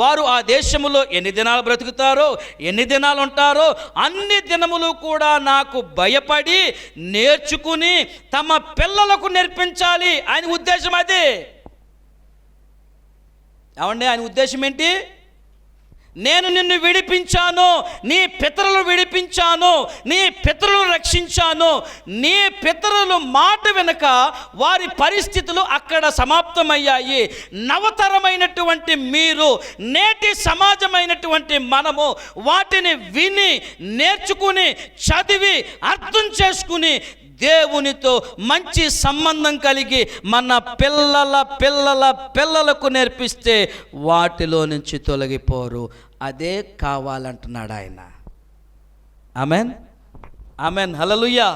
వారు ఆ దేశములో ఎన్ని దినాలు బ్రతుకుతారో, ఎన్ని దినాలు ఉంటారో అన్ని దినములు కూడా నాకు భయపడి నేర్చుకుని తమ పిల్లలకు నేర్పించాలి. ఆయన ఉద్దేశం అది. ఏమండి, ఆయన ఉద్దేశం ఏంటి? నేను నిన్ను విడిపించాను, నీ పితరులు విడిపించాను, నీ పితరులు రక్షించాను. నీ పితరులు మాట వెనుక వారి పరిస్థితులు అక్కడ సమాప్తమయ్యాయి. నవతరమైనటువంటి మీరు, నేటి సమాజమైనటువంటి మనము వాటిని విని, నేర్చుకుని, చదివి, అర్థం చేసుకుని దేవునితో మంచి సంబంధం కలిగి మన పిల్లల పిల్లల పిల్లలకు నేర్పిస్తే వాటిలో నుంచి తొలగిపోరు. అదే కావాలంటున్నాడు ఆయన. ఆమెన్, ఆమెన్, హల్లెలూయా.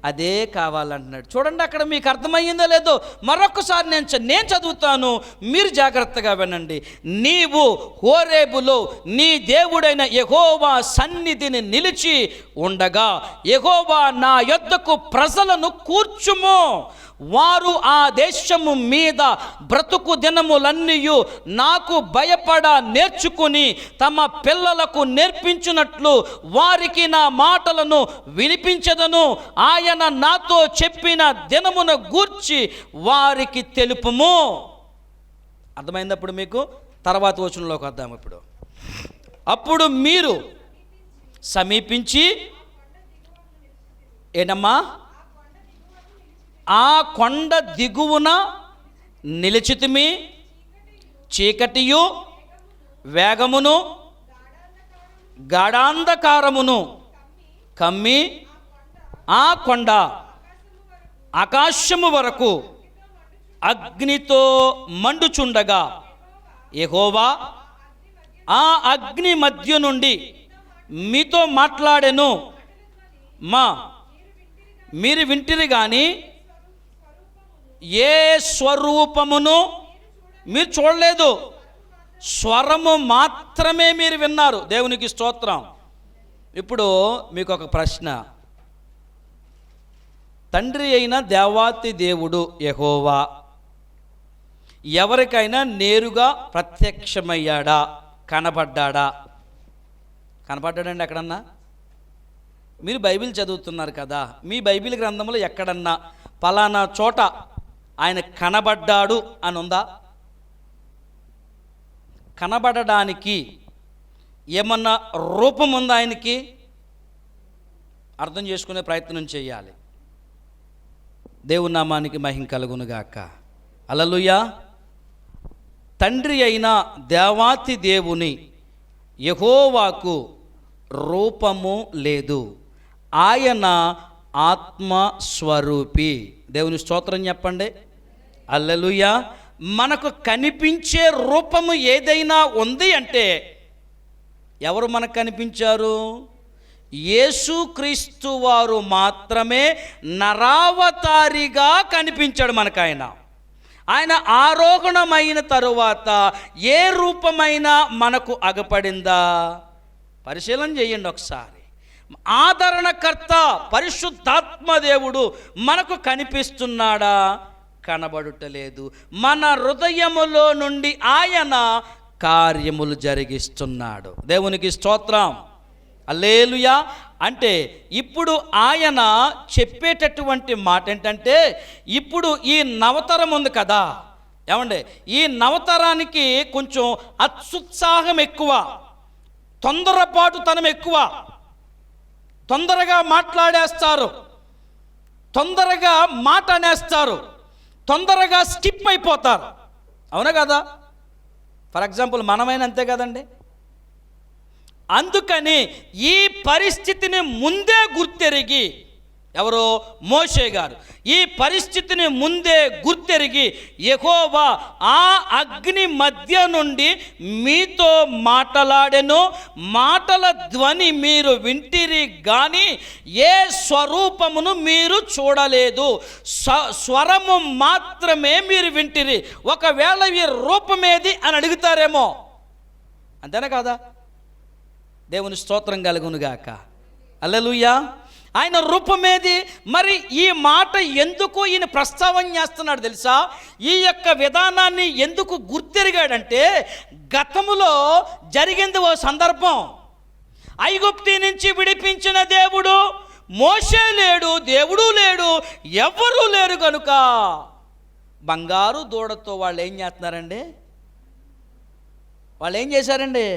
అదే కావాలంటున్నాడు. చూడండి, అక్కడ మీకు అర్థమయ్యిందో లేదో మరొకసారి నేను చదువుతాను, మీరు జాగ్రత్తగా వినండి. నీవు హోరేబులో నీ దేవుడైన యెహోవా సన్నిధిని నిలిచి ఉండగా, యెహోవా నా యొద్దకు ప్రజలను కూర్చుము, వారు ఆ దేశము మీద బ్రతుకు దినములన్నీ నాకు భయపడ నేర్చుకుని తమ పిల్లలకు నేర్పించినట్లు వారికి నా మాటలను వినిపించదను. ఆయన నాతో చెప్పిన దినమున గూర్చి వారికి తెలుపుము. అర్థమైందప్పుడు మీకు? తర్వాత వచనంలోకి వద్దాం. అప్పుడు మీరు సమీపించి, ఏనమ్మా, ఆ కొండ దిగువన నిలిచితిమి, చీకటియు వేగమును గాఢాంధకారమును కమ్మి ఆ కొండ ఆకాశము వరకు అగ్నితో మండుచుండగా, యెహోవా ఆ అగ్ని మధ్య నుండి మీతో మాట్లాడెను. మీరు వింటిరి కానీ ఏ స్వరూపమును మీరు చూడలేదు, స్వరము మాత్రమే మీరు విన్నారు. దేవునికి స్తోత్రం. ఇప్పుడు మీకు ఒక ప్రశ్న. తండ్రి అయిన దేవాతి దేవుడు యెహోవా ఎవరికైనా నేరుగా ప్రత్యక్షమయ్యాడా? కనబడ్డాడా? కనబడ్డాడండి ఎక్కడన్నా? మీరు బైబిల్ చదువుతున్నారు కదా, మీ బైబిల్ గ్రంథంలో ఎక్కడన్నా పలానా చోట ఆయన కనబడ్డాడు అని ఉందా? కనబడడానికి ఏమన్నా రూపం ఉందా ఆయనకి? అర్థం చేసుకునే ప్రయత్నం చేయాలి. దేవుని నామానికి మహిమ కలుగునుగాక. హల్లెలూయా. తండ్రి అయిన దేవాతి దేవుని యెహోవాకు రూపము లేదు. ఆయన ఆత్మస్వరూపి. దేవుని స్తోత్రం చెప్పండి. హల్లెలూయా. మనకు కనిపించే రూపము ఏదైనా ఉంది అంటే ఎవరు మనకు కనిపించారు? యేసుక్రీస్తు వారు మాత్రమే నరావతారిగా కనిపించాడు మనకు. ఆయన ఆరోహణమైన తరువాత ఏ రూపమైనా మనకు అగపడిందా? పరిశీలన చేయండి ఒకసారి. ఆదరణకర్త పరిశుద్ధాత్మ దేవుడు మనకు కనిపిస్తున్నాడా? కనబడుటలేదు. మన హృదయములో నుండి ఆయన కార్యములు జరిగిస్తున్నాడు. దేవునికి స్తోత్రం, హల్లెలూయా. అంటే ఇప్పుడు ఆయన చెప్పేటటువంటి మాట ఏంటంటే, ఇప్పుడు ఈ నవతరం ఉంది కదా, ఏమండి, ఈ నవతరానికి కొంచెం అత్యుత్సాహం ఎక్కువ, తొందరపాటుతనం ఎక్కువ, తొందరగా మాట్లాడేస్తారు, తొందరగా మాట అనేస్తారు, తొందరగా స్కిప్ అయిపోతారు. అవునా కదా? ఫర్ ఎగ్జాంపుల్ మనమైనా అంతే కదండి. అందుకని ఈ పరిస్థితిని ముందే గుర్తెరిగి, ఎవరో మోషే గారు ఈ పరిస్థితిని ముందే గుర్తెరిగి, యెహోవా ఆ అగ్ని మధ్య నుండి మీతో మాటలాడెను, మాటల ధ్వని మీరు వింటిరి గాని ఏ స్వరూపమును మీరు చూడలేదు, స్వరము మాత్రమే మీరు వింటిరి. ఒకవేళ ఈ రూపమేది అని అడుగుతారేమో. అంతేనా కాదా? దేవుని స్తోత్రం కలుగునుగాక, హల్లెలూయా. ఆయన రూపమేది? మరి ఈ మాట ఎందుకు ఈయన ప్రస్తావన చేస్తున్నాడు తెలుసా? ఈ యొక్క విధానాన్ని ఎందుకు గుర్తెరిగాడంటే, గతములో జరిగింది ఓ సందర్భం. ఐగుప్తు నుంచి విడిపించిన దేవుడు మోషే లేడు, దేవుడు లేడు, ఎవ్వరూ లేరు కనుక బంగారు దూడతో వాళ్ళు ఏం చేస్తున్నారండి? వాళ్ళు ఏం చేశారండి?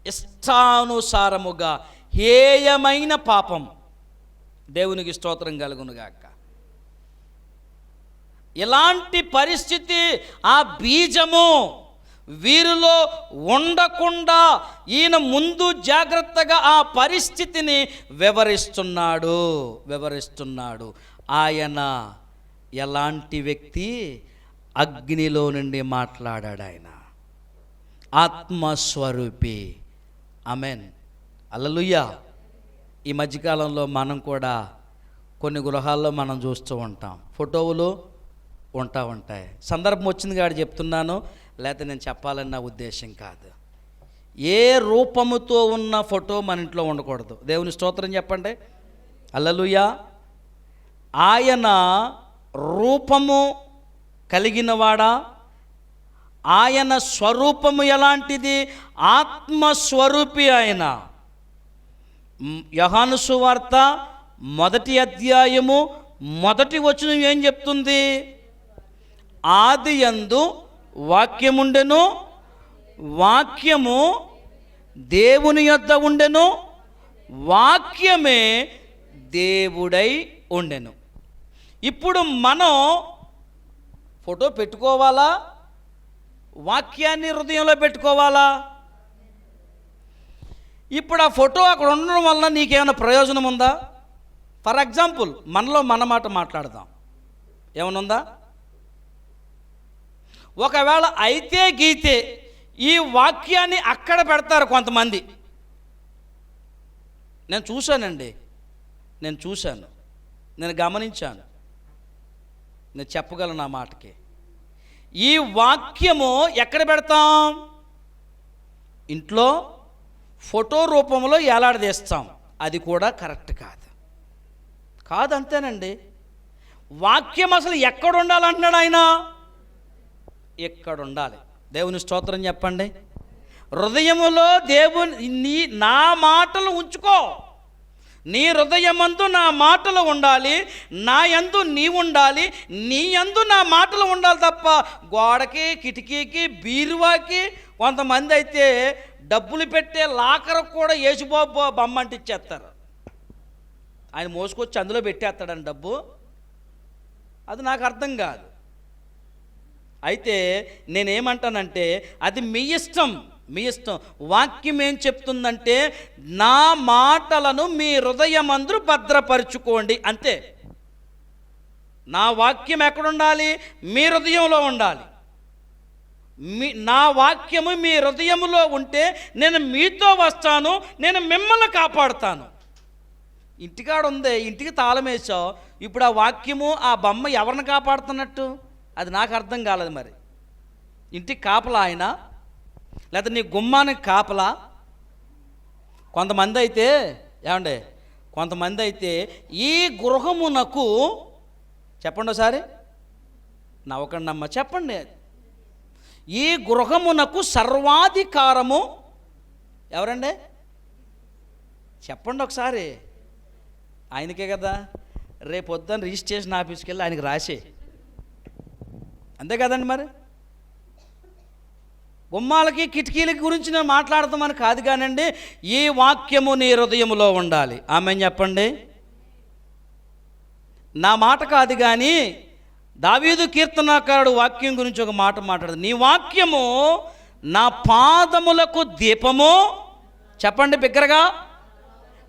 ఇష్టానుసారముగా హేయమైన పాపం. దేవునికి స్తోత్రం కలుగునుగాక. ఇలాంటి పరిస్థితి, ఆ బీజము వీరిలో ఉండకుండా ఈయన ముందు జాగ్రత్తగా ఆ పరిస్థితిని వివరిస్తున్నాడు. ఆయన ఎలాంటి వ్యక్తి? అగ్నిలో నుండి మాట్లాడాడు ఆయన, ఆత్మస్వరూపి. ఆమెన్, హల్లెలూయా. ఈ మధ్యకాలంలో మనం కూడా కొన్ని గృహాల్లో మనం చూస్తూ ఉంటాం, ఫోటోలు ఉంటాయి. సందర్భం వచ్చింది కాబట్టి చెప్తున్నాను, లేకపోతే నేను చెప్పాలని నా ఉద్దేశం కాదు. ఏ రూపముతో ఉన్న ఫోటో మన ఇంట్లో ఉండకూడదు. దేవుని స్తోత్రం చెప్పండి, హల్లెలూయా. ఆయన రూపము కలిగినవాడా? ఆయన స్వరూపము ఎలాంటిది? ఆత్మస్వరూపి ఆయన. యోహాను సువార్త 1వ అధ్యాయము 1వ వచనం ఏం చెప్తుంది? ఆదియందు వాక్యముండెను, వాక్యము దేవుని యొద్ద ఉండెను, వాక్యమే దేవుడై ఉండెను. ఇప్పుడు మనం ఫోటో పెట్టుకోవాలా? వాక్యాన్ని హృదయంలో పెట్టుకోవాలా? ఇప్పుడు ఆ ఫోటో అక్కడ ఉండడం వల్ల నీకేమైనా ప్రయోజనం ఉందా? ఫర్ ఎగ్జాంపుల్, మనలో మన మాట మాట్లాడదాం, ఏమైనా ఉందా? ఒకవేళ అయితే గీతే ఈ వాక్యాన్ని అక్కడ పెడతారు కొంతమంది. నేను చూశానండి, నేను గమనించాను, నేను చెప్పగలను ఆ మాటకి. ఈ వాక్యము ఎక్కడ పెడతాం? ఇంట్లో ఫోటో రూపంలో ఏలాడదీస్తాం. అది కూడా కరెక్ట్ కాదు, అంతేనండి. వాక్యం అసలు ఎక్కడ ఉండాలంటున్నాడు ఆయన? ఎక్కడ ఉండాలి? దేవుని స్తోత్రం చెప్పండి. హృదయములో దేవుని నా మాటలు ఉంచుకో. నీ హృదయమందు నా మాటలు ఉండాలి, నా యందు నీ ఉండాలి, నీ యందు నా మాటలు ఉండాలి తప్ప గోడకి, కిటికీకి, బీరువాకి, కొంతమంది అయితే డబ్బులు పెట్టే లాకరకు కూడా యేసుబాబు బొమ్మ అంటిచ్చేస్తారు. ఆయన మోసుకొచ్చి అందులో పెట్టేస్తాడని డబ్బు. అది నాకు అర్థం కాదు. అయితే నేనేమంటానంటే, అది మీ ఇష్టం. వాక్యం ఏం చెప్తుందంటే, నా మాటలను మీ హృదయమందు భద్రపరుచుకోండి, అంతే. నా వాక్యం ఎక్కడుండాలి? మీ హృదయంలో ఉండాలి. నా వాక్యము మీ హృదయములో ఉంటే నేను మీతో వస్తాను, నేను మిమ్మల్ని కాపాడుతాను. ఇంటికాడ ఉంది, ఇంటికి తాళం వేసావు, ఇప్పుడు ఆ వాక్యము ఆ బొమ్మ ఎవరిని కాపాడుతున్నట్టు? అది నాకు అర్థం కాలేదు. మరి ఇంటికి కాపలా ఆయన, లేకపోతే నీ గుమ్మానికి కాపలా. కొంతమంది అయితే ఏమండి, కొంతమంది అయితే ఈ గృహమునకు, చెప్పండి ఒకసారి, నవ్వకండి అమ్మ, చెప్పండి, ఈ గృహమునకు సర్వాధికారము ఎవరండి? చెప్పండి ఒకసారి. ఆయనకే కదా. రేపు పొద్దున్న రిజిస్ట్రేషన్ ఆఫీస్కి వెళ్ళి ఆయనకి రాసే, అంతే కదండి. మరి గుమ్మాలకి కిటికీలకి గురించి నేను మాట్లాడతామని కాదు కానండి, ఈ వాక్యము నీ హృదయంలో ఉండాలి. ఆమెన్ చెప్పండి. నా మాట కాదు కానీ దావీదు కీర్తనాకారుడు వాక్యం గురించి ఒక మాట మాట్లాడదు. నీ వాక్యము నా పాదములకు దీపము, చెప్పండి బిగ్గరగా,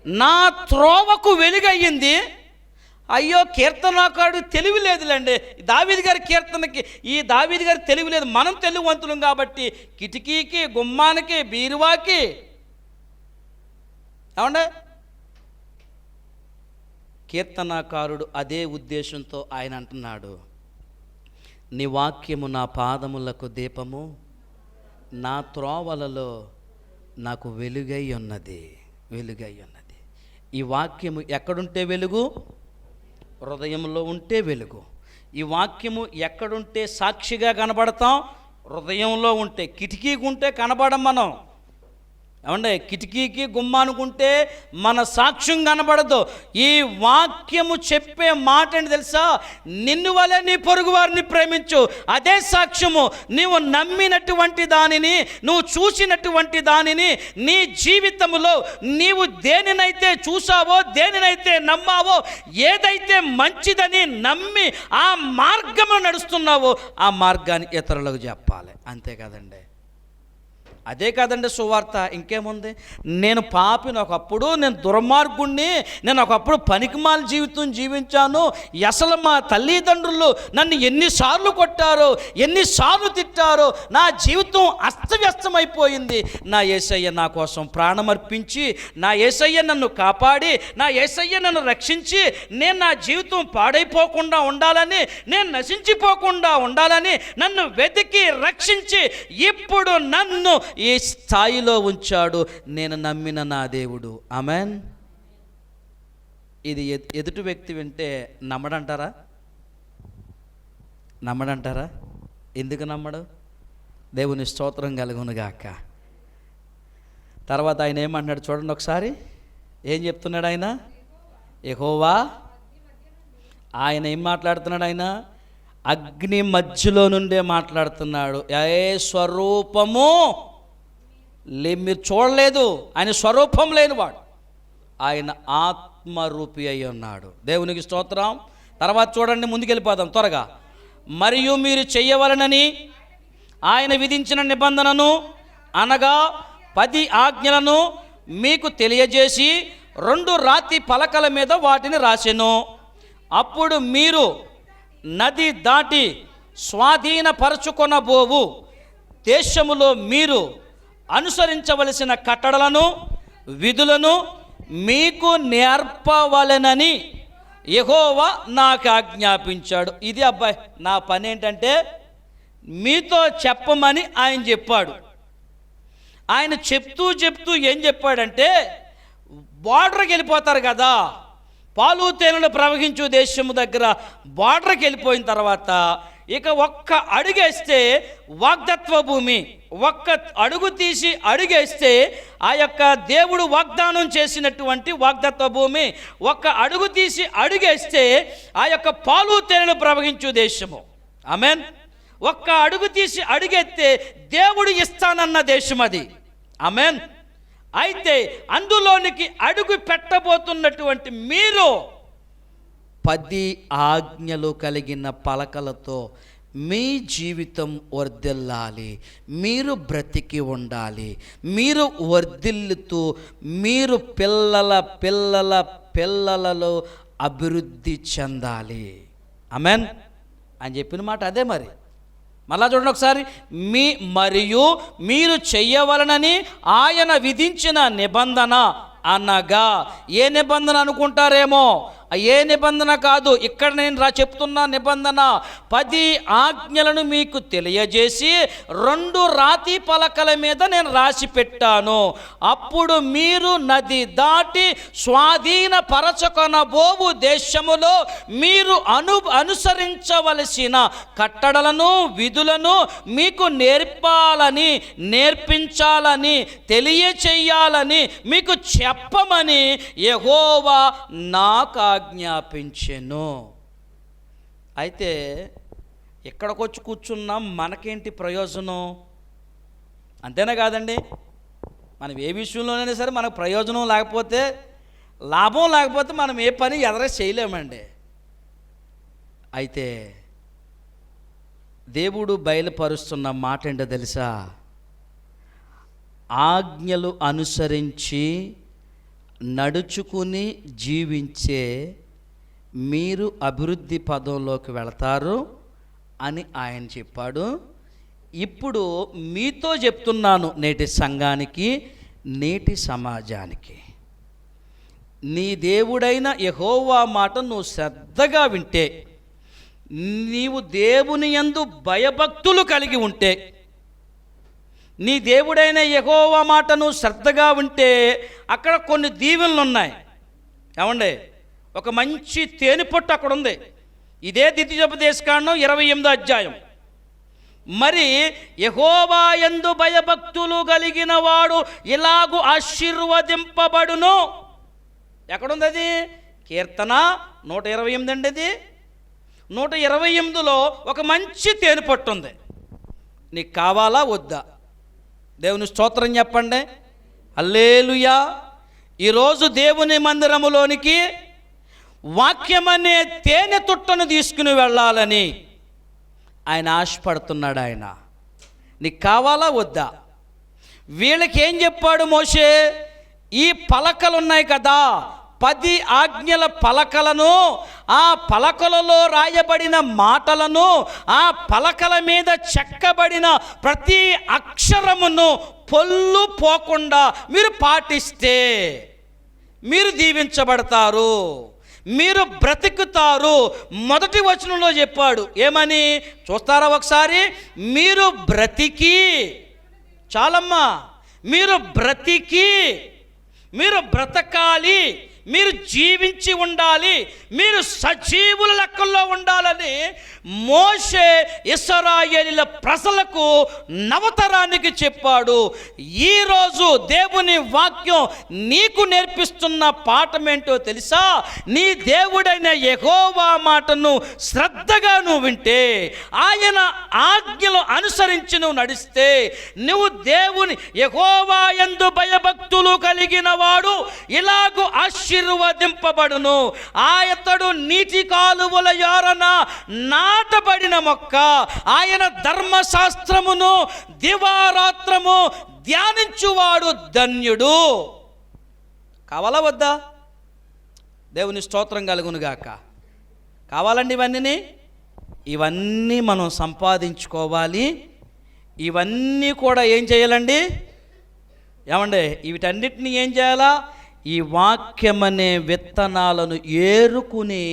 నా త్రోవకు వెలుగయ్యింది. అయ్యో, కీర్తనాకారుడు తెలివి లేదులేండి. దావీదు గారి కీర్తనకి ఈ దావీదు గారి తెలివి లేదు. మనం తెలివివంతులం కాబట్టి కిటికీకి, గుమ్మానికి, బీరువాకి, ఏమండి, కీర్తనాకారుడు అదే ఉద్దేశంతో ఆయన అంటున్నాడు, నీ వాక్యము నా పాదములకు దీపము, నా త్రోవలలో నాకు వెలుగై ఉన్నది, వెలుగై ఉన్నది. ఈ వాక్యము ఎక్కడుంటే వెలుగు? హృదయంలో ఉంటే వెలుగు. ఈ వాక్యము ఎక్కడుంటే సాక్షిగా కనబడతాం? హృదయంలో ఉంటే. కిటికీకి ఉంటే కనబడం మనం, ఏమంటే, కిటికీకి గుమ్మానుకుంటే మన సాక్ష్యం కనబడదు. ఈ వాక్యము చెప్పే మాట ఏంటి తెలుసా? నిన్ను వలె నీ పొరుగు వారిని ప్రేమించు. అదే సాక్ష్యము. నీవు నమ్మినటువంటి దానిని, నువ్వు చూసినటువంటి దానిని, నీ జీవితంలో నీవు దేనినైతే చూసావో, దేనినైతే నమ్మావో, ఏదైతే మంచిదని నమ్మి ఆ మార్గంలో నడుస్తున్నావో ఆ మార్గాన్ని ఇతరులకు చెప్పాలి. అంతే కదండి. అదే కాదండి సువార్త. ఇంకేముంది? నేను పాపిని ఒకప్పుడు, నేను దుర్మార్గుణ్ణి, నేను ఒకప్పుడు పనికిమాల జీవితం జీవించాను, అసలు మా తల్లిదండ్రులు నన్ను ఎన్నిసార్లు కొట్టారో, ఎన్నిసార్లు తిట్టారో, నా జీవితం అస్తవ్యస్తమైపోయింది. నా యేసయ్య నా కోసం ప్రాణమర్పించి, నా యేసయ్య నన్ను కాపాడి, నా యేసయ్య నన్ను రక్షించి, నేను నా జీవితం పాడైపోకుండా ఉండాలని, నేను నశించిపోకుండా ఉండాలని నన్ను వెతికి రక్షించి ఇప్పుడు నన్ను ఈ స్థాయిలో ఉంచాడు. నేను నమ్మిన నా దేవుడు. ఆమెన్. ఇది ఎదుటి వ్యక్తి వింటే నమ్మడంటారా? నమ్మడంటారా? ఎందుకు నమ్మడు? దేవుని స్తోత్రం కలుగునుగాక. తర్వాత ఆయన ఏమంటున్నాడు చూడండి ఒకసారి. ఏం చెప్తున్నాడు ఆయన? యెహోవా, ఆయన ఏం మాట్లాడుతున్నాడు? ఆయన అగ్ని మధ్యలో నుండే మాట్లాడుతున్నాడు. ఏ స్వరూపము మీరు చూడలేదు, ఆయన స్వరూపం లేనివాడు, ఆయన ఆత్మరూపి అయి ఉన్నాడు. దేవునికి స్తోత్రం. తర్వాత చూడండి, ముందుకెళ్ళిపోదాం త్వరగా. మరియు మీరు చెయ్యవలనని ఆయన విధించిన నిబంధనను, అనగా 10 ఆజ్ఞలను మీకు తెలియజేసి 2 రాతి పలకల మీద వాటిని రాసెను. అప్పుడు మీరు నది దాటి స్వాధీనపరచుకొనబోవు దేశములో మీరు అనుసరించవలసిన కట్టడలను, విధులను మీకు నేర్పవలెనని యెహోవా నాకు ఆజ్ఞాపించాడు. ఇది అబ్బాయి నా పని ఏంటంటే మీతో చెప్పమని ఆయన చెప్పాడు. ఆయన చెప్తూ ఏం చెప్పాడంటే, బార్డర్కి వెళ్ళిపోతారు కదా, పాలు తేనెలు ప్రవహించు దేశము దగ్గర బార్డర్కి వెళ్ళిపోయిన తర్వాత ఇక ఒక్క అడుగేస్తే వాగ్దత్వ భూమి, ఒక్క అడుగు తీసి అడుగేస్తే ఆ యొక్క దేవుడు వాగ్దానం చేసినటువంటి వాగ్దత్వ భూమి, ఒక్క అడుగు తీసి అడుగేస్తే ఆ యొక్క పాలు తేనెలు ప్రవహించు దేశము. ఆమెన్. ఒక్క అడుగు తీసి అడుగెత్తే దేవుడు ఇస్తానన్న దేశం అది. ఆమెన్. అయితే అందులోనికి అడుగు పెట్టబోతున్నటువంటి మీరు 10 ఆజ్ఞలు కలిగిన పలకలతో మీ జీవితం వర్ధిల్లాలి, మీరు బ్రతికి ఉండాలి, మీరు వర్ధిల్లుతూ మీరు పిల్లల పిల్లల పిల్లలలో అభివృద్ధి చెందాలి. ఆమెన్ అని చెప్పిన మాట అదే. మరి మళ్ళా చూడండి ఒకసారి. మరియు మీరు చెయ్యవలనని ఆయన విధించిన నిబంధన, అనగా ఏ నిబంధన అనుకుంటారేమో, ఏ నిబంధన కాదు, ఇక్కడ నేను చెప్తున్న నిబంధన 10 ఆజ్ఞలను మీకు తెలియజేసి 2 రాతి పలకల మీద నేను రాసి పెట్టాను. అప్పుడు మీరు నది దాటి స్వాధీనపరచుకొనబోవు దేశములో మీరు అనుసరించవలసిన కట్టడలను విధులను మీకు నేర్పించాలని తెలియచేయాలని మీకు చెప్పమని యెహోవా నాకు ఆజ్ఞాపించెను. అయితే ఇక్కడికి వచ్చి కూర్చున్నాం, మనకేంటి ప్రయోజనం? అంతేనా కాదండి? మనం ఏ విషయంలోనైనా సరే మనకు ప్రయోజనం లేకపోతే, లాభం లేకపోతే మనం ఏ పని చేయలేమండి. అయితే దేవుడు బయలుపరుస్తున్న మాట ఏంటో తెలుసా? ఆజ్ఞలు అనుసరించి నడుచుకుని జీవించే మీరు అభివృద్ధి పదంలోకి వెళతారు అని ఆయన చెప్పాడు. ఇప్పుడు మీతో చెప్తున్నాను, నేటి సంఘానికి, నేటి సమాజానికి, నీ దేవుడైన యెహోవా మాట నువ్వు శ్రద్ధగా వింటే, నీవు దేవుని యందు భయభక్తులు కలిగి ఉంటే, నీ దేవుడైన యెహోవా మాట నువ్వు శ్రద్ధగా ఉంటే అక్కడ కొన్ని దీవెనలు ఉన్నాయి. ఏమండి, ఒక మంచి తేనెపట్టు అక్కడ ఉంది. ఇదే ద్వితీయోపదేశకాండం 28వ అధ్యాయం. మరి యెహోవా యందు భయభక్తులు కలిగిన వాడు ఇలాగు ఆశీర్వదింపబడును. ఎక్కడుంది అది? కీర్తన 128 అండి. అది 128లో ఒక మంచి తేనెపట్టు ఉంది. నీకు కావాలా వద్దా? దేవుని స్తోత్రం చెప్పండి. హల్లెలూయా. ఈరోజు దేవుని మందిరములోనికి వాక్యమనే తేనె తుట్టను తీసుకుని వెళ్ళాలని ఆయన ఆశపడుతున్నాడు. ఆయన నీకు కావాలా వద్దా? వీళ్ళకి ఏం చెప్పాడు మోషే? ఈ పలకలు ఉన్నాయి కదా, 10 ఆజ్ఞల పలకలను, ఆ పలకలలో రాయబడిన మాటలను, ఆ పలకల మీద చెక్కబడిన ప్రతి అక్షరమును పొల్లు పోకుండా మీరు పాటిస్తే మీరు దీవించబడతారు, మీరు బ్రతుకుతారు. మొదటి వచనంలో చెప్పాడు ఏమని? చూస్తారా ఒకసారి? మీరు బ్రతికి, చాలమ్మా, మీరు బ్రతకాలి, మీరు జీవించి ఉండాలి, మీరు సజీవుల లెక్కల్లో ఉండాలని మోషే ఇశ్రాయేలీయుల ప్రజలకు నవతరానికి చెప్పాడు. ఈరోజు దేవుని వాక్యం నీకు నేర్పిస్తున్న పాఠమేంటో తెలుసా? నీ దేవుడైన యెహోవా మాటను శ్రద్ధగా నువ్వు వింటే, ఆయన ఆజ్ఞలు అనుసరించి నువ్వు నడిస్తే, నువ్వు దేవుని యెహోవా యందు భయభక్తులు కలిగిన వాడు ఇలాగు ఆశీర్వదింపబడును. ఆయతడు నీటి కాలువల యారన నాటబడిన మొక్క, ఆయన ధర్మశాస్త్రమును దివారాత్రము ధ్యానించువాడు ధన్యుడు. కావాలా వద్దా? దేవుని స్తోత్రం కలుగునుగాక. కావాలండి ఇవన్నీ మనం సంపాదించుకోవాలి. ఇవన్నీ కూడా ఏం చేయాలండి? ఏమండి, వీటన్నిటిని ఏం చేయాలా? ఈ వాక్యమనే విత్తనాలను ఏరుకుని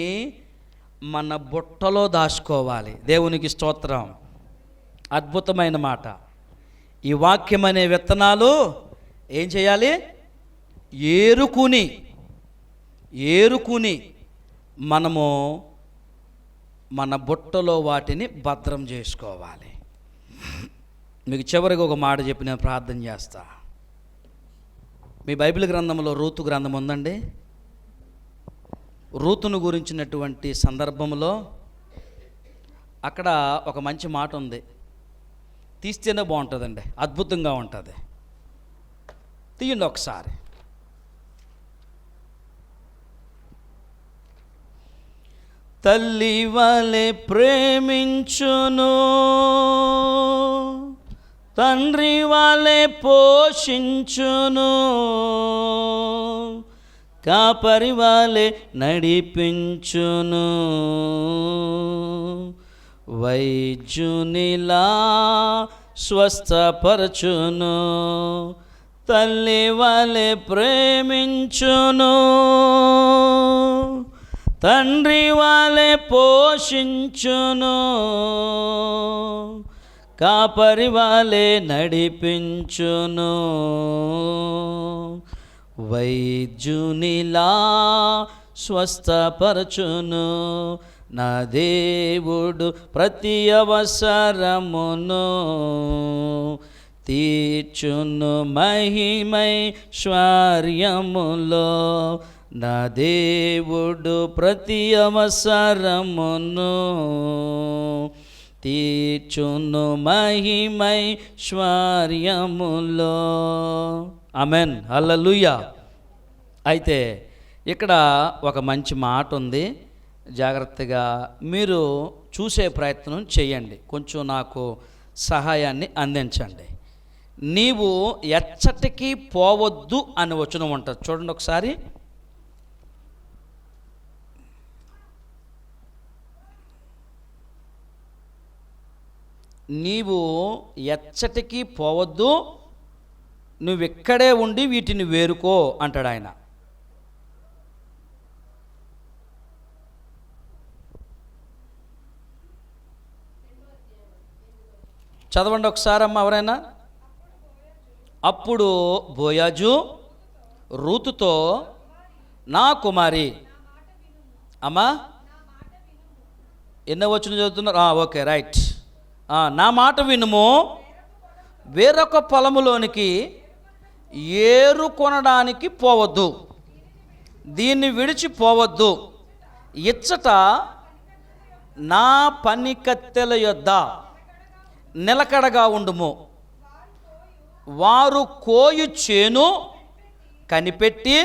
మన బుట్టలో దాచుకోవాలి. దేవునికి స్తోత్రం. అద్భుతమైన మాట. ఈ వాక్యమనే విత్తనాలు ఏం చేయాలి? ఏరుకుని మనము మన బుట్టలో వాటిని భద్రం చేసుకోవాలి. మీకు చివరికి ఒక మాట చెప్పి నేను ప్రార్థన చేస్తా. మీ బైబిల్ గ్రంథంలో రూతు గ్రంథం ఉందండి. రూతును గురించినటువంటి సందర్భంలో అక్కడ ఒక మంచి మాట ఉంది. తీస్తేనే బాగుంటుందండి, అద్భుతంగా ఉంటుంది. తీయండి ఒకసారి. తల్లి వలె ప్రేమించును, తండ్రి వలె పోషించును, కాపరి వలె నడిపించును, వైద్యునిలా స్వస్థపరచును, తల్లి వలె ప్రేమించును, తండ్రి వాలే పోషించును, కాపరి వాలే నడిపించును, వైద్యునిలా స్వస్థపరచును, నా దేవుడు ప్రతి అవసరమును తీర్చును మహిమైశ్వర్యములో, నా దేవుడు ప్రతి అవసరమును తీర్చును మహిమైశ్వర్యములో. ఆమెన్, హల్లెలూయా. అయితే ఇక్కడ ఒక మంచి మాట ఉంది, జాగ్రత్తగా మీరు చూసే ప్రయత్నం చేయండి, కొంచెం నాకు సహాయాన్ని అందించండి. నీవు ఎచ్చటికి పోవద్దు అని వచనం ఉంటుంది, చూడండి ఒకసారి. నీవు ఎచ్చటికి పోవద్దు, నువ్వెక్కడే ఉండి వీటిని వేరుకో అంటాడు ఆయన. చదవండి ఒకసారి అమ్మ ఎవరైనా. అప్పుడు బోయాజు రూతుతో, నా కుమారి, అమ్మా ఎన్నో వచ్చిన చదువుతున్నారు, ఓకే రైట్, నా మాట వినుము, వేరొక పొలములోనికి ఏరు కొనడానికి పోవద్దు, దీన్ని విడిచిపోవద్దు, ఇచ్చట నా పనికత్తెల యొద్ద నిలకడగా ఉండుము, వారు కోయు చేను కనిపెట్టి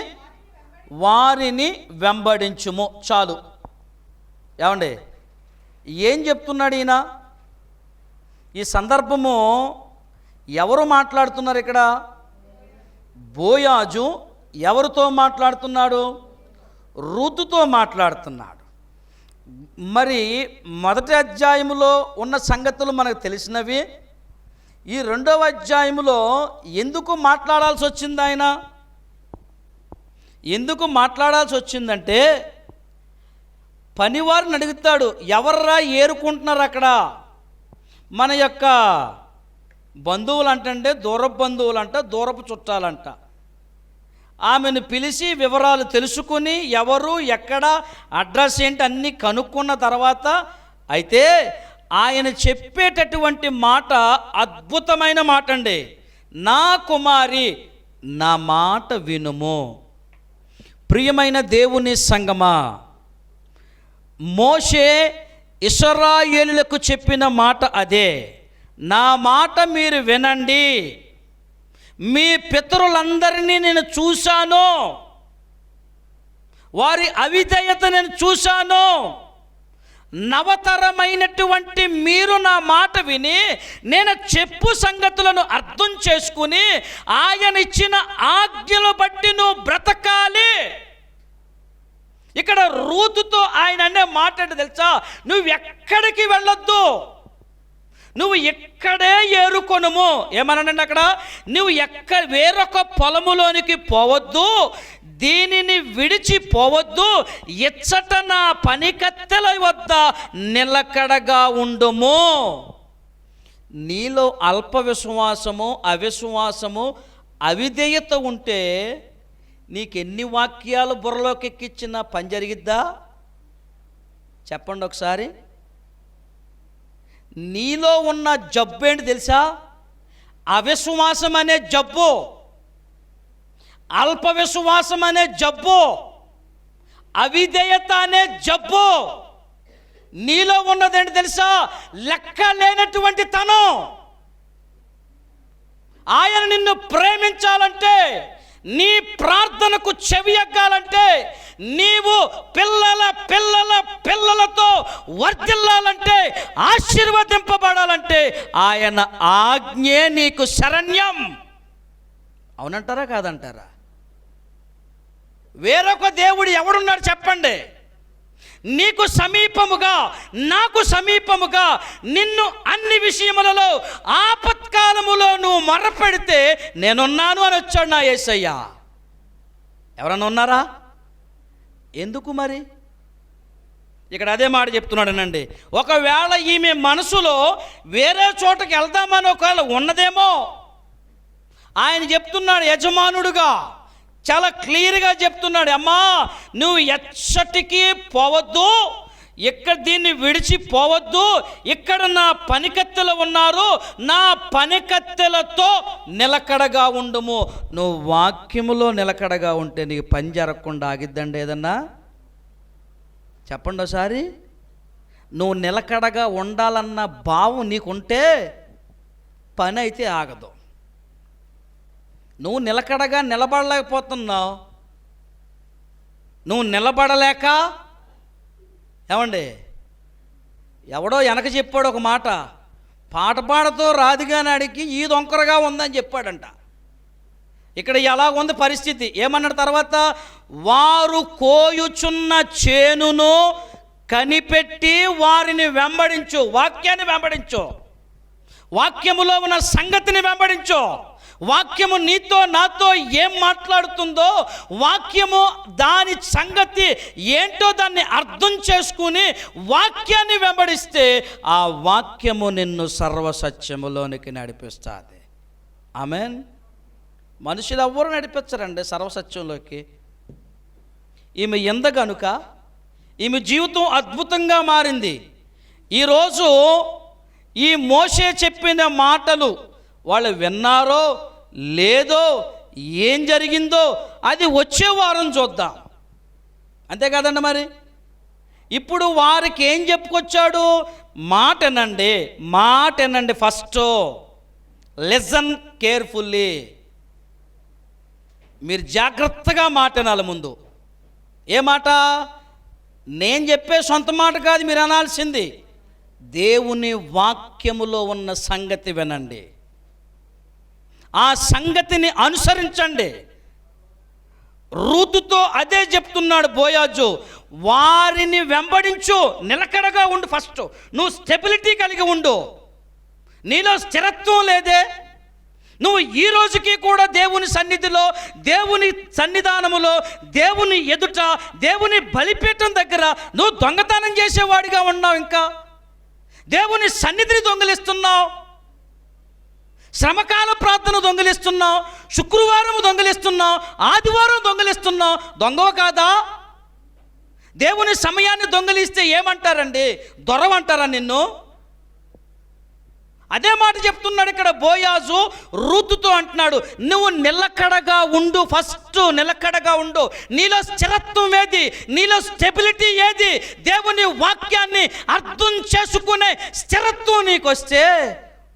వారిని వెంబడించుము. చాలు. ఏమండి, ఏం చెప్తున్నాడు ఈయన? ఈ సందర్భము ఎవరు మాట్లాడుతున్నారు ఇక్కడ? బోయాజు ఎవరితో మాట్లాడుతున్నాడు? రూతుతో మాట్లాడుతున్నాడు. మరి మొదటి అధ్యాయములో ఉన్న సంగతులు మనకు తెలిసినవి. ఈ రెండవ అధ్యాయములో ఎందుకు మాట్లాడాల్సి వచ్చింది ఆయన? ఎందుకు మాట్లాడాల్సి వచ్చిందంటే, పనివారిని అడుగుతాడు, ఎవర్రా ఏరుకుంటున్నారు అక్కడ? మన యొక్క బంధువులు అంటే దూరపు బంధువులంట, దూరపు చుట్టాలంట. ఆమెను పిలిచి వివరాలు తెలుసుకుని ఎవరు ఎక్కడ అడ్రస్ ఏంటి అన్నీ కనుక్కున్న తర్వాత, అయితే ఆయన చెప్పేటటువంటి మాట అద్భుతమైన మాట అండి. నా కుమారి, నా మాట వినుము. ప్రియమైన దేవుని సంగమా, మోషే ఇశ్రాయేలులకు చెప్పిన మాట అదే. నా మాట మీరు వినండి, మీ పితరులందరినీ నేను చూశాను, వారి అవిధేయత నేను చూశాను. నవతరమైనటువంటి మీరు నా మాట విని నేను చెప్పు సంగతులను అర్థం చేసుకుని ఆయన ఇచ్చిన ఆజ్ఞలు బట్టి నువ్వు బ్రతకాలి. ఇక్కడ రూతుతో ఆయన అనే మాట తెలుసా? నువ్వు ఎక్కడికి వెళ్ళొద్దు, నువ్వు ఇక్కడే ఏరుకొనుము. ఏమన్నానండి అక్కడ? నువ్వు వేరొక పొలములోనికి పోవద్దు, దీనిని విడిచిపోవద్దు, ఇచ్చట నా పనికత్తెల వద్ద నిలకడగా ఉండుము. నీలో అల్ప విశ్వాసము, అవిశ్వాసము, అవిధేయత ఉంటే నీకెన్ని వాక్యాలు బుర్రలోకి ఎక్కించినా పని జరిగిద్దా? చెప్పండి ఒకసారి. నీలో ఉన్న జబ్బు ఏంటి తెలుసా? అవిశ్వాసం అనే జబ్బు, అల్ప విశ్వాసం అనే జబ్బు, అవిధేయత అనే జబ్బు. నీలో ఉన్నదేంటి తెలుసా? లెక్క లేనటువంటి తనం. ఆయన నిన్ను ప్రేమించాలంటే, నీ ప్రార్థనకు చెవి ఎక్కాలంటే, నీవు పిల్లల పిల్లల పిల్లలతో వర్ధిల్లాలంటే, ఆశీర్వదింపబడాలంటే ఆయన ఆజ్ఞే నీకు శరణ్యం. అవునంటారా కాదంటారా? వేరొక దేవుడు ఎవడున్నాడు చెప్పండి? నీకు సమీపముగా, నాకు సమీపముగా, నిన్ను అన్ని విషయములలో ఆపత్కాలములో నువ్వు మొరపెడితే నేనున్నాను అని వచ్చాడు నా యేసయ్య. ఎవరన్నా ఉన్నారా? ఎందుకు మరి? ఇక్కడ అదే మాట చెప్తున్నాడనండి. ఒకవేళ ఈమె మనసులో వేరే చోటకి వెళ్దామని ఒకవేళ ఉన్నదేమో, ఆయన చెప్తున్నాడు యజమానుడుగా, చాలా క్లియర్గా చెప్తున్నాడు, అమ్మా నువ్వు ఎచ్చటికి పోవద్దు, ఇక్కడ దీన్ని విడిచిపోవద్దు, ఇక్కడ నా పనికత్తెలు ఉన్నారు, నా పనికత్తెలతో నిలకడగా ఉండుము. నువ్వు వాక్యములో నిలకడగా ఉంటే నీకు పని జరగకుండా ఆగిద్దండి ఏదన్నా? చెప్పండి ఒకసారి. నువ్వు నిలకడగా ఉండాలన్న భావం నీకుంటే పని అయితే ఆగదు. నువ్వు నిలకడగా నిలబడలేకపోతున్నావు. నువ్వు నిలబడలేక ఏమండి, ఎవడో వెనక చెప్పాడు ఒక మాట, పాట పాడుతూ రాదుగాని అడిగి ఈ దొంకరగా ఉందని చెప్పాడంట. ఇక్కడ ఎలా ఉంది పరిస్థితి? ఏమన్నాడు తర్వాత? వారు కోయుచున్న చేనును కనిపెట్టి వారిని వెంబడించు. వాక్యాన్ని వెంబడించు, వాక్యములో ఉన్న సంగతిని వెంబడించు. వాక్యము నీతో నాతో ఏం మాట్లాడుతుందో, వాక్యము దాని సంగతి ఏంటో దాన్ని అర్థం చేసుకుని వాక్యాన్ని వెంబడిస్తే ఆ వాక్యము నిన్ను సర్వసత్యములోనికి నడిపిస్తుంది. ఆమేన్. మనుషులు ఎవ్వరూ నడిపించరండి సర్వసత్యంలోకి. ఈమె ఎందగనుక ఈమె జీవితం అద్భుతంగా మారింది. ఈరోజు ఈ మోషే చెప్పిన మాటలు వాళ్ళు విన్నారో లేదో, ఏం జరిగిందో అది వచ్చే వారం చూద్దాం. అంతే కదండి మరి. ఇప్పుడు వారికి ఏం చెప్పుకొచ్చాడు? మాటనండి, మాటనండి. First listen carefully. మీరు జాగ్రత్తగా మాట వినాలి. ముందు ఏ మాట? నేను చెప్పే సొంత మాట కాదు మీరు అనాల్సింది, దేవుని వాక్యములో ఉన్న సంగతి వినండి, ఆ సంగతిని అనుసరించండి. రూతుతో అదే చెప్తున్నాడు బోయాజు, వారిని వెంబడించు, నిలకడగా ఉండు. ఫస్ట్ నువ్వు స్టెబిలిటీ కలిగి ఉండు. నీలో స్థిరత్వం లేదే. నువ్వు ఈ రోజుకి కూడా దేవుని సన్నిధిలో, దేవుని సన్నిధానములో, దేవుని ఎదుట, దేవుని బలిపీఠం దగ్గర నువ్వు దొంగతనం చేసేవాడిగా ఉన్నావు. ఇంకా దేవుని సన్నిధిని దొంగిలిస్తున్నావు, శ్రమకాల ప్రార్థన దొంగిలిస్తున్నావు, శుక్రవారం దొంగిలిస్తున్నావు, ఆదివారం దొంగిలిస్తున్నావు. దొంగవ కాదా? దేవుని సమయాన్ని దొంగిలిస్తే ఏమంటారండి? దొరవంటారా నిన్ను? అదే మాట చెప్తున్నాడు ఇక్కడ బోయాజు రూతుతో అంటున్నాడు, నువ్వు నిలకడగా ఉండు. ఫస్ట్ నిలకడగా ఉండు. నీలో స్థిరత్వం ఏది? నీలో స్టెబిలిటీ ఏది? దేవుని వాక్యాన్ని అర్థం చేసుకునే స్థిరత్వం నీకు వస్తే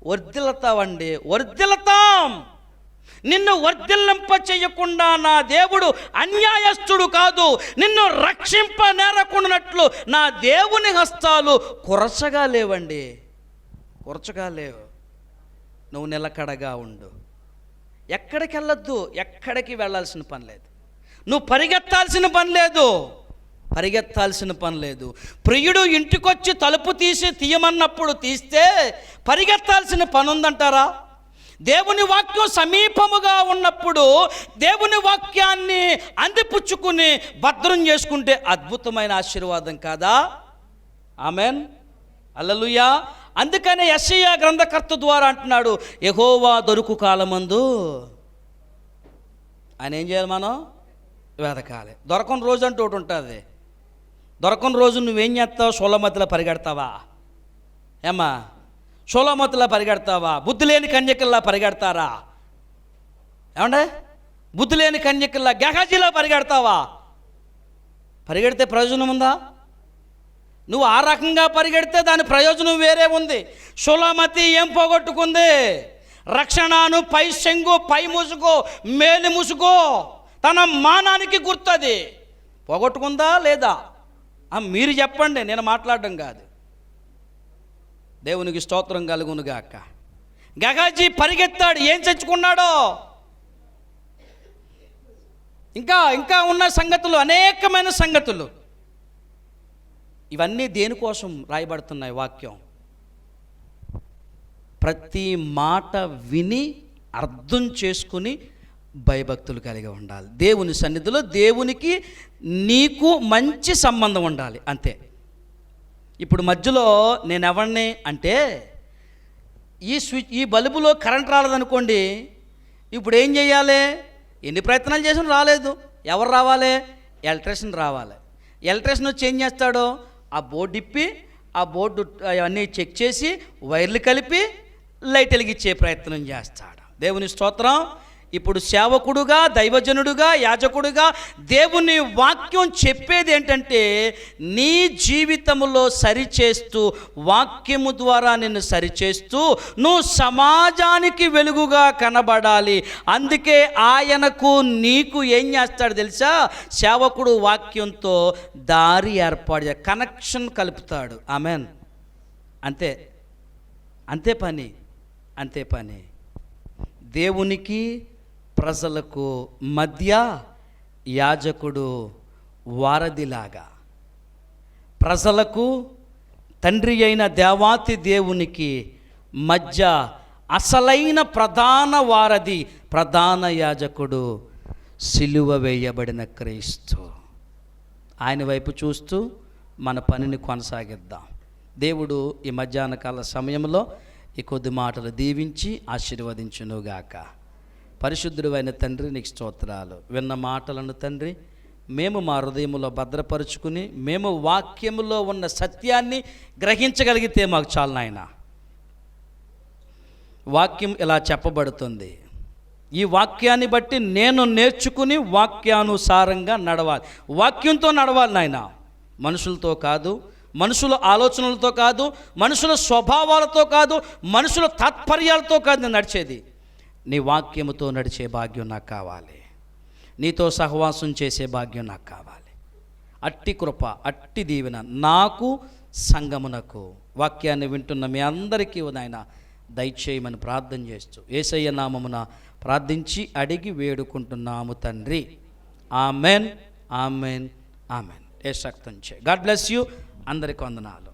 వర్ధిల్లుతావండి, వర్ధిల్లుతాం. నిన్ను వర్ధిల్లింప చేయకుండా నా దేవుడు అన్యాయస్తుడు కాదు. నిన్ను రక్షింప నేరకుండానట్లు నా దేవుని హస్తాలు కొరచగా లేవండి, కొరచగా లేవు. నువ్వు నిలకడగా ఉండు. ఎక్కడికి వెళ్ళొద్దు, ఎక్కడికి వెళ్ళాల్సిన పని లేదు. నువ్వు పరిగెత్తాల్సిన పని లేదు, పరిగెత్తాల్సిన పని లేదు. ప్రియుడు ఇంటికొచ్చి తలుపు తీయమన్నప్పుడు తీస్తే పరిగెత్తాల్సిన పని ఉందంటారా? దేవుని వాక్యం సమీపముగా ఉన్నప్పుడు దేవుని వాక్యాన్ని అందిపుచ్చుకుని భద్రం చేసుకుంటే అద్భుతమైన ఆశీర్వాదం కాదా? ఆమెన్, హల్లెలూయా. అందుకనే యెషయా గ్రంథకర్త ద్వారా అంటున్నాడు, యెహోవా దొరుకు కాలమందు ఆయన ఏం చేయాలి? మనం వెతకాలి. దొరకని రోజు అంటూ ఒకటి ఉంటుంది. దొరకని రోజు నువ్వేం చేస్తావు? సొలమతిలో పరిగెడతావా? ఏమ్మా, సొలమతిలో పరిగెడతావా? బుద్ధి లేని కన్యకల్లా పరిగెడతారా? ఏమండే, బుద్ధి లేని కన్యకల్లా గెహాజీలో పరిగెడతావా? పరిగెడితే ప్రయోజనం ఉందా? నువ్వు ఆ రకంగా పరిగెడితే దాని ప్రయోజనం వేరే ఉంది. సొలమతి ఏం పోగొట్టుకుంది? రక్షణను, పై శంగు, పై ముసుగు, మేలి ముసుగు, తన మానానికి గుర్తది పోగొట్టుకుందా లేదా? మీరు చెప్పండి, నేను మాట్లాడడం కాదు. దేవునికి స్తోత్రం కలుగునుగాక. గెహాజీ పరిగెత్తాడు, ఏం తెచ్చుకున్నాడో? ఇంకా ఉన్న సంగతులు, అనేకమైన సంగతులు. ఇవన్నీ దేనికోసం రాయబడుతున్నాయి? వాక్యం. ప్రతి మాట విని అర్థం చేసుకుని భయభక్తులు కలిగి ఉండాలి. దేవుని సన్నిధిలో దేవునికి నీకు మంచి సంబంధం ఉండాలి, అంతే. ఇప్పుడు మధ్యలో నేను ఎవరిని అంటే ఈ బల్బులో కరెంట్ రాలేదనుకోండి, ఇప్పుడు ఏం చేయాలి? ఎన్ని ప్రయత్నాలు చేసినా రాలేదు. ఎవరు రావాలి? ఎలక్ట్రీషియన్ రావాలి. ఎలక్ట్రీషియన్ వచ్చి ఏం చేస్తాడో ఆ బోర్డు ఇప్పి ఆ బోర్డు అవన్నీ చెక్ చేసి వైర్లు కలిపి లైట్ వెలిగించే ప్రయత్నం చేస్తాడు. దేవుని స్తోత్రం. ఇప్పుడు సేవకుడుగా, దైవజనుడుగా, యాజకుడుగా దేవుని వాక్యం చెప్పేది ఏంటంటే, నీ జీవితంలో సరిచేస్తూ, వాక్యము ద్వారా నిన్ను సరిచేస్తూ నువ్వు సమాజానికి వెలుగుగా కనబడాలి. అందుకే ఆయనకు నీకు ఏం చేస్తాడు తెలుసా? సేవకుడు వాక్యంతో దారి ఏర్పాటు, కనెక్షన్ కలుపుతాడు. ఆమెన్. అంతే అంతే పని, అంతే పని. దేవునికి ప్రజలకు మధ్య యాజకుడు వారధిలాగా, ప్రజలకు తండ్రి అయిన దేవాతి దేవునికి మధ్య అసలైన ప్రధాన వారధి, ప్రధాన యాజకుడు సిలువ వేయబడిన క్రీస్తు. ఆయన వైపు చూస్తూ మన పనిని కొనసాగిద్దాం. దేవుడు ఈ మధ్యాహ్న కాల సమయంలో ఈ కొద్ది మాటలు దీవించి ఆశీర్వదించునుగాక. పరిశుద్ధుడు అయిన తండ్రి, నీకు స్తోత్రాలు. విన్న మాటలను తండ్రి మేము మా హృదయంలో భద్రపరుచుకుని, మేము వాక్యములో ఉన్న సత్యాన్ని గ్రహించగలిగితే మాకు చాలు నాయన. వాక్యం ఇలా చెప్పబడుతుంది, ఈ వాక్యాన్ని బట్టి నేను నేర్చుకుని వాక్యానుసారంగా నడవాలి. వాక్యంతో నడవాలి నాయన, మనుషులతో కాదు, మనుషుల ఆలోచనలతో కాదు, మనుషుల స్వభావాలతో కాదు, మనుషుల తాత్పర్యాలతో కాదు నేను నడిచేది. నీ వాక్యముతో నడిచే భాగ్యం నాకు కావాలి. నీతో సహవాసం చేసే భాగ్యం నాకు కావాలి. అట్టి కృప, అట్టి దీవెన నాకు, సంగమునకు, వాక్యాన్ని వింటున్న మీ అందరికీ నాయన దయచేయమని ప్రార్థన చేస్తూ యేసయ్య నామమున ప్రార్థించి అడిగి వేడుకుంటున్నాము తండ్రి. Amen, amen, amen. యేసు రక్తం చే. God bless you. అందరికీ వందనాలు.